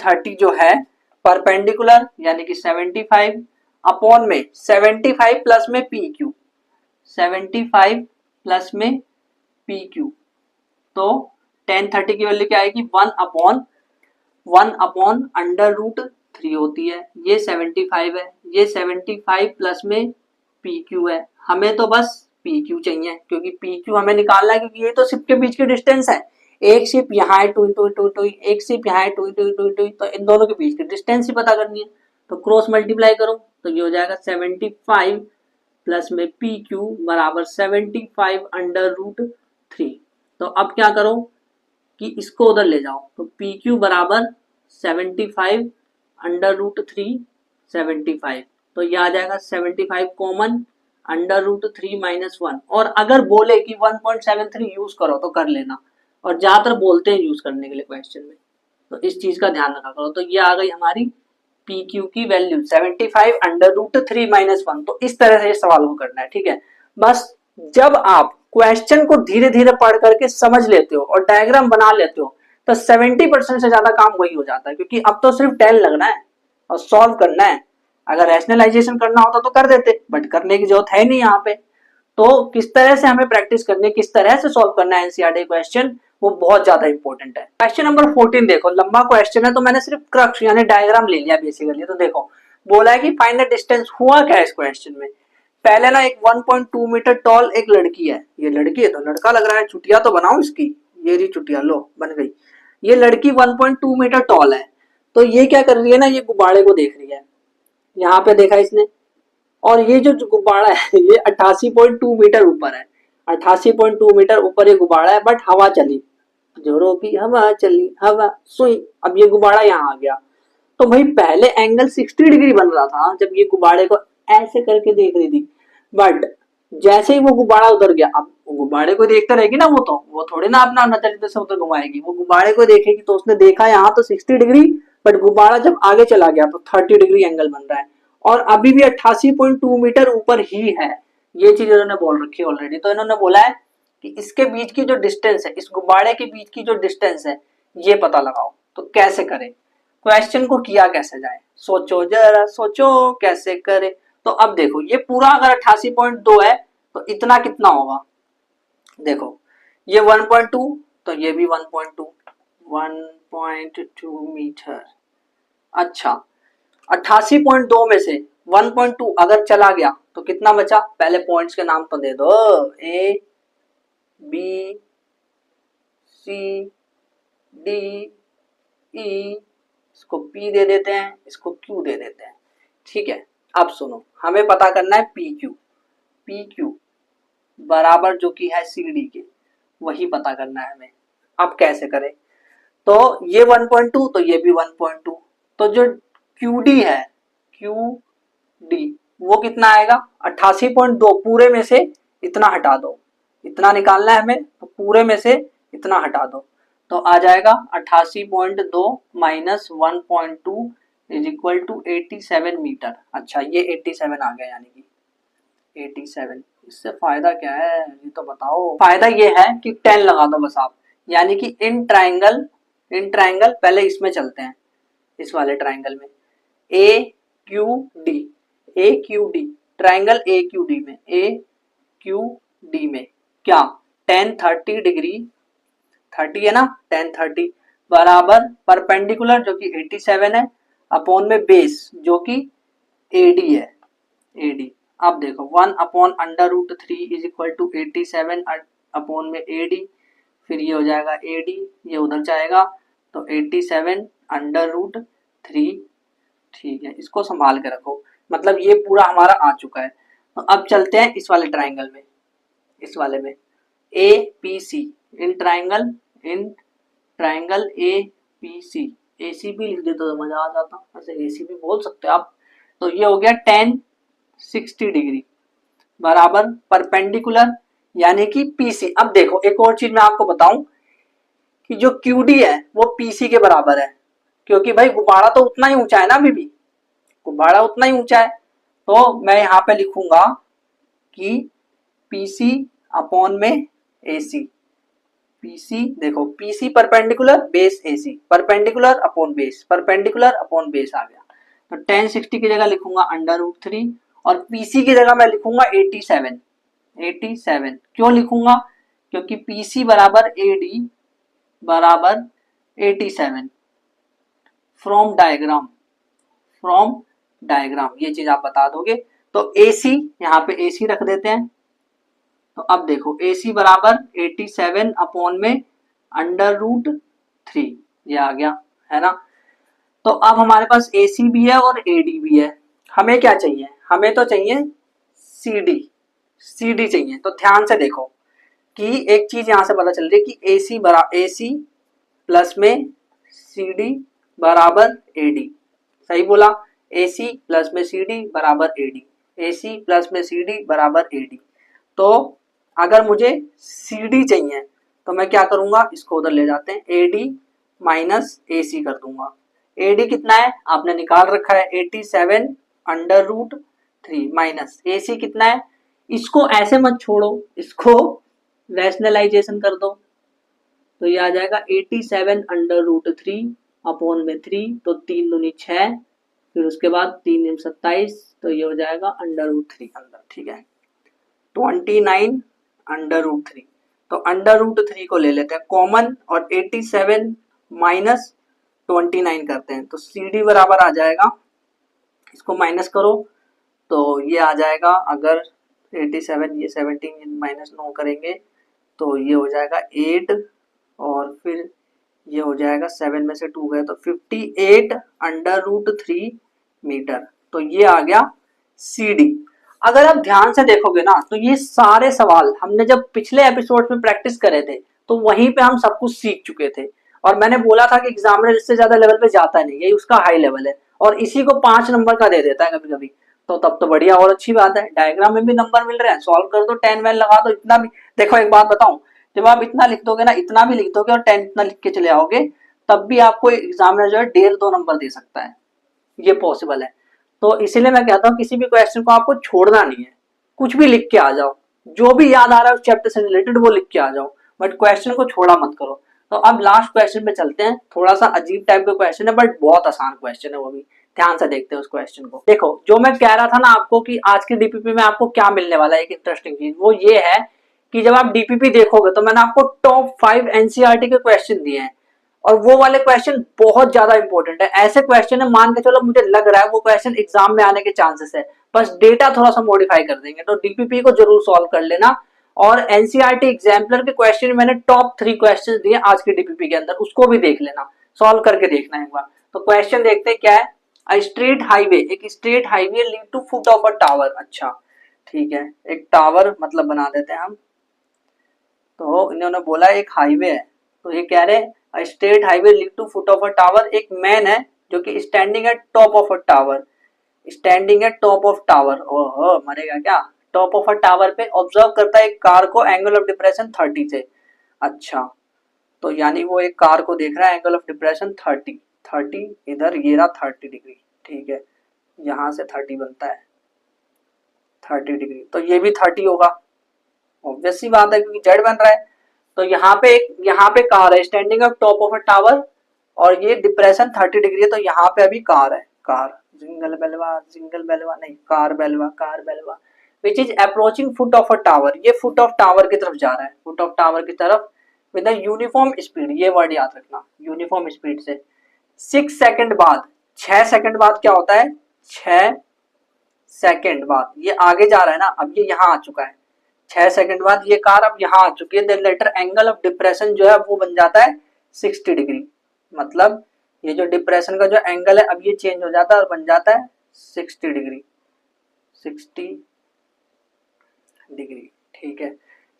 Speaker 1: 30 जो है परपेंडिकुलर यानी कि 75 अपॉन में 75 प्लस में पी क्यू, 75 प्लस में पी क्यू, तो 10 30 की वैल्यू क्या आएगी, 1 अपॉन √3 होती है, ये 75 है, ये 75 प्लस में पी क्यू है, हमें तो बस पी क्यू चाहिए, क्योंकि पी क्यू हमें निकालना है, क्योंकि ये तो शिप के बीच की डिस्टेंस है, एक शिप यहाँ है टुई टुई टुई टुई, एक शिप यहाँ है टुई टुई टुई टुई, तो इन दोनों के बीच की डिस्टेंस ही पता करनी है, तो क्रॉस मल्टीप्लाई करो तो ये हो जाएगा 75 प्लस में पी क्यू बराबर 75 √3। तो अब क्या करो कि इसको उधर ले जाओ, तो पी क्यू बराबर 75 √3 75, तो ये आ जाएगा 75 कॉमन √3 -1, और अगर बोले कि 1.73 यूज करो तो कर लेना, और ज्यादातर बोलते हैं यूज करने के लिए क्वेश्चन में, तो इस चीज का ध्यान रखा करो। तो ये आ गई हमारी PQ की वैल्यू 75 √3 -1, तो इस तरह से सवाल को करना है, ठीक है। बस जब आप क्वेश्चन को धीरे धीरे पढ़ करके समझ लेते हो और डायग्राम बना लेते हो तो 70% से ज्यादा काम वही हो जाता है, क्योंकि अब तो सिर्फ 10 लगना है और सॉल्व करना है। अगर रैशनलाइजेशन करना होता तो कर देते, बट करने की जरूरत है नहीं यहाँ पे। तो किस तरह से हमें प्रैक्टिस करनी है, किस तरह से सॉल्व करना है एनसीईआरटी क्वेश्चन, वो बहुत ज्यादा इंपॉर्टेंट है। क्वेश्चन नंबर 14 देखो, लंबा क्वेश्चन है तो मैंने सिर्फ क्रक्स यानी डायग्राम ले लिया बेसिकली। तो देखो बोला है कि फाइंड द डिस्टेंस, हुआ क्या इस क्वेश्चन में। पहले ना एक 1.2 मीटर टॉल एक लड़की है, ये लड़की है तो लड़का लग रहा है, चुटिया तो बनाओ इसकी, ये रही चुटिया, लो बन गई। ये लड़की 1.2 मीटर टॉल है, तो ये क्या कर रही है ना, ये गुब्बारे को देख रही है, यहाँ पे देखा इसने, और ये जो गुब्बारा है ये 88.2 मीटर ऊपर है, 88.2 मीटर ऊपर ये गुब्बारा है, बट हवा चली, जोरों की हवा चली, हवा सुई, अब ये गुब्बारा यहाँ आ गया। तो भाई पहले एंगल 60 डिग्री बन रहा था जब ये गुब्बारे को ऐसे करके देख रही थी, बट जैसे ही वो गुब्बारा उधर गया, अब गुब्बारे को देखते रहेगी ना, वो थोड़ी ना अपना नजर इधर से उधर घुमाएगी, वो गुब्बारे को देखेगी। तो उसने देखा यहाँ तो 60 डिग्री, बट गुब्बारा जब आगे चला गया तो 30 डिग्री एंगल बन रहा है, और अभी भी 88.2 मीटर ऊपर ही है। ये चीज इन्होंने बोल रखी है ऑलरेडी। तो इन्होंने बोला है कि इसके बीच की जो डिस्टेंस है, इस गुब्बारे के बीच की जो डिस्टेंस है, ये पता लगाओ। तो कैसे करें, क्वेश्चन को किया कैसे जाए, सोचो जरा सोचो कैसे करें। तो अब देखो ये पूरा अगर 88.2 है तो इतना कितना होगा, देखो ये 1.2 तो ये भी 1.2, 1.2 मीटर। अच्छा 88.2 में से 1.2 अगर चला गया तो कितना बचा, पहले पॉइंट्स के नाम तो दे दो, ए बी सी डी ई, इसको P दे देते हैं, इसको Q दे देते हैं। ठीक है, अब सुनो, हमें पता करना है पी क्यू बराबर जो कि है CD के, वही पता करना है हमें। अब कैसे करें, तो ये 1.2 तो ये भी 1.2, तो जो QD है, QD वो कितना आएगा 88.2, पूरे में से इतना हटा दो, इतना निकालना है हमें, तो पूरे में से इतना हटा दो, तो आ जाएगा 88.2 minus 1.2 is equal to 87 metre. अच्छा ये 87 आ गया, यानी कि 87। इससे फायदा क्या है ये तो बताओ। फायदा ये है कि 10 लगा दो बस आप, यानी कि इन ट्राइंगल पहले इसमें चलते हैं, इस वाले ट्राइंगल में A Q D triangle A Q D में क्या 10 30 डिग्री, 30 है ना, 10 30 बराबर परपेंडिकुलर जो कि 87 है अपॉन में बेस जो कि AD है, AD। अब देखो 1 upon under root 3 is equal to 87 upon में AD, फिर ये हो जाएगा AD, ये उधर जाएगा तो 87 अंडर रूट 3। ठीक है, इसको संभाल के रखो, मतलब ये पूरा हमारा आ चुका है। तो अब चलते हैं इस वाले ट्राइंगल में, इस वाले में APC, in triangle APC, ACP लिख देते तो मजा आ जाता, ऐसे ACP बोल सकते हो आप। तो ये हो गया 10 60 डिग्री बराबर परपेंडिकुलर यानी कि PC। अब देखो एक और चीज मैं आपको बताऊं कि जो QD है वो PC के बराबर है, क्योंकि भाई गुब्बारा तो उतना ही ऊंचा है ना, अभी भी गुब्बारा उतना ही ऊंचा है। तो मैं यहाँ पे लिखूंगा कि PC अपॉन में AC, PC देखो PC perpendicular base AC, perpendicular upon base, perpendicular upon base आ गया। तो 10 60 की जगह लिखूंगा अंडर रूट 3 और PC की जगह मैं लिखूंगा 87। क्यों लिखूंगा, क्योंकि PC बराबर AD बराबर 87 फ्रॉम डायग्राम, ये चीज आप बता दोगे। तो AC यहाँ पे AC रख देते हैं। तो अब देखो AC बराबर 87 अपॉन में अंडर रूट 3, ये आ गया है ना। तो अब हमारे पास AC भी है और AD भी है, हमें क्या चाहिए, हमें तो चाहिए CD चाहिए। तो ध्यान से देखो कि एक चीज यहां से पता चल रही है कि AC प्लस में CD बराबर AD, सही बोला, AC प्लस में CD बराबर AD, AC प्लस में CD बराबर AD। तो अगर मुझे CD चाहिए तो मैं क्या करूंगा, इसको उधर ले जाते हैं, AD माइनस AC कर दूंगा। AD कितना है आपने निकाल रखा है 87 अंडर रूट 3 माइनस AC कितना है इसको ऐसे मत छोड़ो, इसको रैशनलाइजेशन कर दो, तो ये आ जाएगा 87 अंडर रूट 3 अपॉन में 3, तो 3 दूनी 6, फिर उसके बाद 3 दूनी 27, तो ये हो जाएगा अंडर रूट 3 अंदर, ठीक है। 29 अंडर रूट 3, तो अंडर रूट 3 को ले लेते हैं कॉमन और 87 माइनस 29 करते हैं, तो सी डी बराबर आ जाएगा, इसको माइनस करो तो ये आ जाएगा, अगर 87 ये 17 माइनस 9 करेंगे तो ये हो जाएगा 8, और फिर ये हो जाएगा 7 में से 2 गए तो 58 अंडर रूट 3 मीटर, तो ये आ गया सी डी। अगर आप ध्यान से देखोगे ना तो ये सारे सवाल हमने जब पिछले एपिसोड में प्रैक्टिस करे थे तो वहीं पे हम सब कुछ सीख चुके थे, और मैंने बोला था कि एग्जामिनर इससे ज्यादा लेवल पे जाता नहीं, यही उसका हाई लेवल है, और इसी को 5 नंबर का दे देता है कभी कभी, तो तब तो बढ़िया और अच्छी बात है, डायग्राम में भी नंबर मिल रहे हैं, सॉल्व कर दो 10 वैन लगा दो, इतना भी। देखो एक बात बताऊं, जब आप इतना लिख दोगे ना, इतना भी लिख दोगे और 10 इतना लिख के चले आओगे, तब भी आपको एग्जामिनर जो है 1.5-2 नंबर दे सकता है, ये पॉसिबल है। तो इसीलिए मैं कहता हूँ किसी भी क्वेश्चन को आपको छोड़ना नहीं है, कुछ भी लिख के आ जाओ, जो भी याद आ रहा है उस चैप्टर से रिलेटेड वो लिख के आ जाओ, बट क्वेश्चन को छोड़ा मत करो। तो अब लास्ट क्वेश्चन पे चलते हैं, थोड़ा सा अजीब टाइप का क्वेश्चन है बट बहुत आसान क्वेश्चन है, वो भी ध्यान से देखते हैं उस क्वेश्चन को। देखो जो मैं कह रहा था ना आपको कि आज के डीपीपी में आपको क्या मिलने वाला है, एक इंटरेस्टिंग चीज वो ये है कि जब आप डीपीपी देखोगे तो मैंने आपको टॉप 5 एनसीईआरटी के क्वेश्चन दिए हैं, और वो वाले क्वेश्चन बहुत ज्यादा इंपॉर्टेंट है, ऐसे क्वेश्चन है मान के चलो मुझे लग रहा है वो क्वेश्चन एग्जाम में आने के चांसेस है, बस डेटा थोड़ा सा मॉडिफाई कर देंगे, तो डीपीपी को जरूर सॉल्व कर लेना। और एनसीईआरटी एग्जाम्पलर के क्वेश्चन मैंने टॉप 3 क्वेश्चन दिए आज के डीपीपी के अंदर, उसको भी देख लेना, सॉल्व करके देखना एक बार। तो क्वेश्चन देखते हैं क्या है। अ स्ट्रेट हाईवे, एक straight highway lead to foot of a tower, अच्छा ठीक है, एक टावर मतलब बना देते हैं हम, तो इन्होंने बोला एक हाईवे है, तो ये कह रहे straight highway lead to foot of a tower, एक मैन है जो कि standing at top of a tower, standing at top of tower, ओहो मरेगा क्या, टॉप ऑफ अ टावर पे ऑब्जर्व करता है एक कार को, एंगल ऑफ डिप्रेशन 30 से, अच्छा तो यानी वो एक कार को देख रहा है, एंगल ऑफ डिप्रेशन 30 इधर ये रहा 30 डिग्री, ठीक है, यहां से 30 बनता है 30 डिग्री, तो ये भी 30 होगा, ऑब्वियस सी बात है क्योंकि जेड बन रहा है। तो यहाँ पे कार है standing up top of a tower, और ये डिप्रेशन 30 डिग्री है, तो यहाँ पे अभी कार है, कार जिंगल बेलवा नहीं, car Belwa which is approaching foot of a tower, ये फुट ऑफ टावर की तरफ जा रहा है, फुट ऑफ टावर की तरफ विद अ यूनिफॉर्म स्पीड, ये वर्ड याद रखना, यूनिफॉर्म स्पीड से 6 सेकंड बाद, 6 सेकंड बाद क्या होता है, 6 सेकंड बाद ये आगे जा रहा है ना, अब ये यहाँ आ चुका है, 6 सेकंड बाद ये कार अब यहाँ आ चुकी है, then later angle of depression जो है वो बन जाता है 60 डिग्री, मतलब ये जो डिप्रेशन का जो एंगल है अब ये चेंज हो जाता है और बन जाता है 60 डिग्री, 60 डिग्री, ठीक है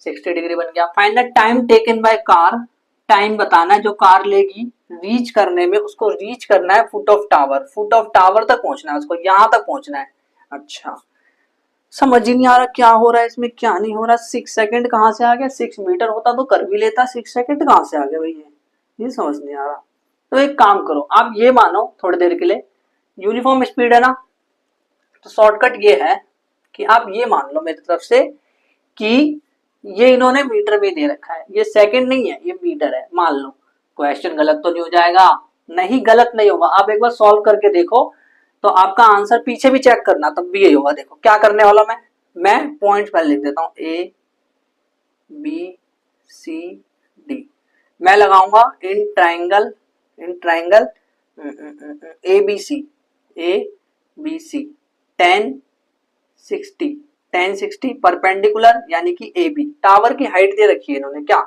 Speaker 1: 60 डिग्री बन गया। Find the time taken by car, time बताना है जो कार लेगी रीच करने में, उसको रीच करना है foot of tower, foot of tower तक पहुंचना है उसको, यहां तक पहुंचना है। अच्छा समझ ही नहीं आ रहा क्या हो रहा है इसमें, क्या नहीं हो रहा, 6 सेकंड कहाँ से आ गया, 6 मीटर होता तो कर भी लेता, 6 सेकंड कहाँ से आ गया भाई, ये समझ नहीं आ रहा। तो एक काम करो आप ये मानो थोड़ी देर के लिए यूनिफॉर्म स्पीड है ना, तो शॉर्टकट ये है कि आप ये मान लो मेरी तरफ से कि ये इन्होंने मीटर में दे रखा है, ये सेकंड नहीं है ये मीटर है, मान लो क्वेश्चन गलत तो नहीं हो जाएगा, नहीं गलत नहीं होगा, आप एक बार सॉल्व करके देखो तो आपका आंसर पीछे भी चेक करना तब भी यही होगा। देखो क्या करने वाला मैं पॉइंट पहले लिख देता हूँ, ए बी सी डी, मैं लगाऊंगा in triangle A B C 10 60 perpendicular यानी कि ए बी, टावर की हाइट दे रखी है इन्होंने, क्या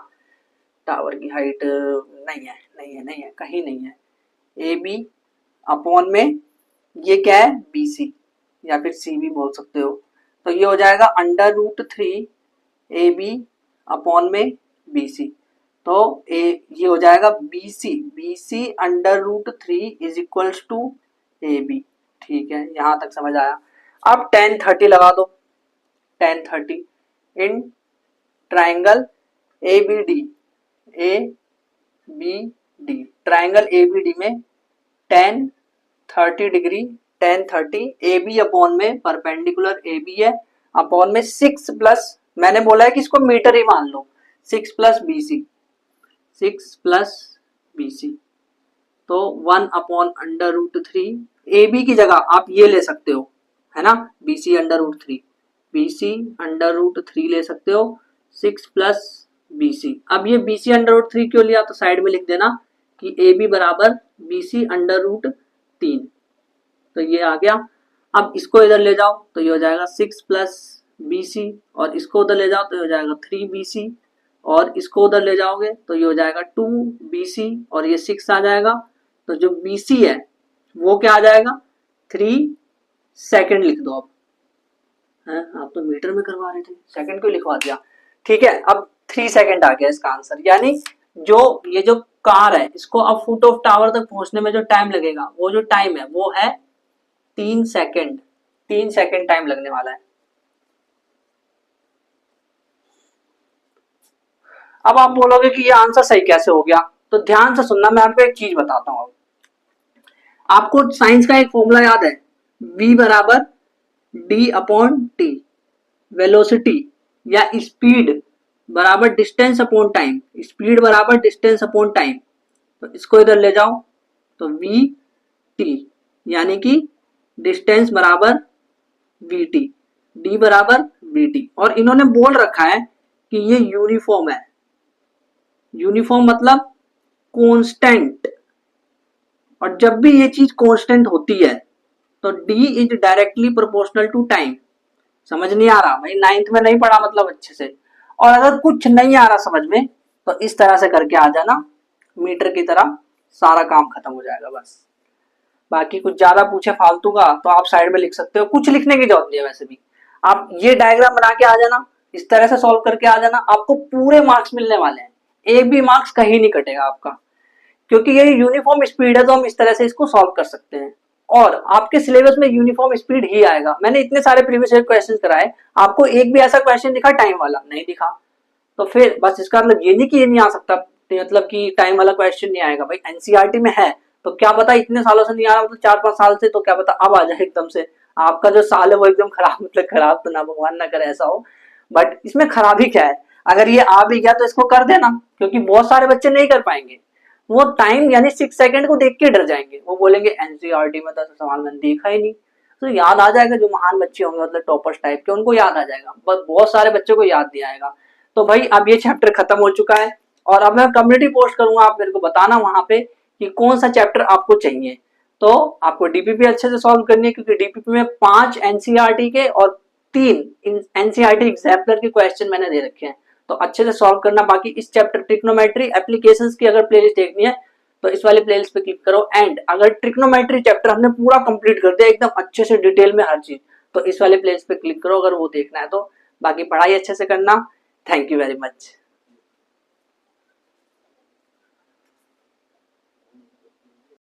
Speaker 1: टावर की हाइट नहीं है कहीं नहीं है, ए बी अपॉन में ये क्या है बी सी, या फिर सी भी बोल सकते हो, तो ये हो जाएगा under root 3 A B upon में बी सी, तो ये हो जाएगा B C under root 3 is equals to A B, ठीक है यहां तक समझ आया। अब 10 30 लगा दो, 10 30 in triangle A B D, triangle A B D में 10 30 डिग्री 10 30 ए बी अपॉन में परपेंडिकुलर ए बी है, अपॉन में 6 प्लस, मैंने बोला है कि इसको मीटर ही मान लो, 6 प्लस BC, 6 प्लस BC, तो 1 अपॉन अंडर रूट 3, AB की जगह आप ये ले सकते हो, है ना, BC under root 3, BC under root 3 ले सकते हो, 6 प्लस BC। अब ये BC अंडर रूट 3 क्यों लिया, तो साइड में लिख देना कि AB बराबर BC अंडर रूट 3, तो ये आ गया। अब इसको इधर ले जाओ तो ये हो जाएगा 6 प्लस BC, और इसको उधर ले जाओ तो ये हो जाएगा 3BC, और इसको उधर ले जाओगे तो ये हो जाएगा 2BC, और ये 6 आ जाएगा। तो जो BC है वो क्या आ जाएगा, 3 सेकेंड लिख दो। अब है, आप तो मीटर में करवा रहे थे, सेकंड क्यों लिखवा दिया, ठीक है। अब 3 सेकंड आ गया इसका आंसर, यानी जो ये जो कार है इसको अब फुट ऑफ टावर तक पहुंचने में जो टाइम लगेगा, वो जो टाइम है वो है 3 सेकंड, 3 सेकंड टाइम लगने वाला है। अब आप बोलोगे कि ये आंसर सही कैसे हो गया, तो ध्यान से सुनना, मैं आपको एक चीज बताता हूं। आपको साइंस का एक फॉर्मूला याद है, v बराबर d अपॉन टी, वेलोसिटी या स्पीड बराबर डिस्टेंस अपॉन टाइम, स्पीड बराबर डिस्टेंस अपॉन टाइम। तो इसको इधर ले जाओ तो v t, यानी कि डिस्टेंस बराबर v t, d बराबर v t, और इन्होंने बोल रखा है कि ये यूनिफॉर्म है। यूनिफॉर्म मतलब कांस्टेंट, और जब भी ये चीज कांस्टेंट होती है तो d is directly proportional to time. समझ नहीं आ रहा भाई, 9th में नहीं पढ़ा मतलब अच्छे से, और अगर कुछ नहीं आ रहा समझ में तो इस तरह से करके आ जाना, मीटर की तरह सारा काम खत्म हो जाएगा बस। बाकी कुछ ज्यादा पूछे फालतू का तो आप साइड में लिख सकते हो, कुछ लिखने की जरूरत नहीं है। वैसे भी आप ये डायग्राम बना के आ जाना, इस तरह से सॉल्व करके आ जाना, आपको पूरे मार्क्स मिलने वाले हैं, एक भी मार्क्स कहीं नहीं कटेगा आपका, क्योंकि ये यूनिफॉर्म स्पीड है तो हम इस तरह से इसको सॉल्व कर सकते हैं। और आपके सिलेबस में यूनिफॉर्म स्पीड ही आएगा। मैंने इतने सारे प्रीवियस ईयर क्वेश्चन कराए, आपको एक भी ऐसा क्वेश्चन दिखा टाइम वाला नहीं दिखा, तो फिर बस इसका मतलब ये नहीं कि ये नहीं आ सकता, मतलब कि टाइम वाला क्वेश्चन नहीं आएगा। भाई एनसीईआरटी में है तो क्या पता इतने सालों से नहीं आ रहा, मतलब 4-5 साल से, तो क्या पता अब आ जाए एकदम से। आपका जो साल है वो एकदम खराब, मतलब खराब तो ना, भगवान ना करे ऐसा हो, बट इसमें खराबी क्या है, अगर ये आ भी गया तो इसको कर देना, क्योंकि बहुत सारे बच्चे नहीं कर पाएंगे। वो टाइम यानी 6 सेकंड को देख के डर जाएंगे, वो बोलेंगे एनसीईआरटी में तो सवाल मैंने देखा ही नहीं। तो याद आ जाएगा, जो महान बच्चे होंगे मतलब टॉपर्स टाइप के, उनको याद आ जाएगा, बस बहुत सारे बच्चों को याद नहीं आएगा। तो भाई अब ये चैप्टर खत्म हो चुका है, और अब मैं कम्युनिटी पोस्ट करूंगा, आप मेरे को बताना वहां पे कि कौन सा चैप्टर आपको चाहिए। तो आपको डीपीपी अच्छे से सॉल्व करनी है, क्योंकि डीपीपी में 5 एनसीईआरटी के और 3 एनसीईआरटी एग्जाम्पलर के क्वेश्चन मैंने दे रखे हैं, तो अच्छे से सॉल्व करना। बाकी इस चैप्टर ट्रिग्नोमेट्री एप्लीकेशंस की अगर प्लेलिस्ट देखनी है तो इस वाले प्लेलिस्ट पे क्लिक करो। एंड अगर ट्रिग्नोमेट्री चैप्टर हमने पूरा कंप्लीट कर दिया एकदम अच्छे से डिटेल में हर चीज, तो इस वाले प्लेलिस्ट पे क्लिक करो अगर वो देखना है तो। बाकी पढ़ाई अच्छे से करना। Thank you very much.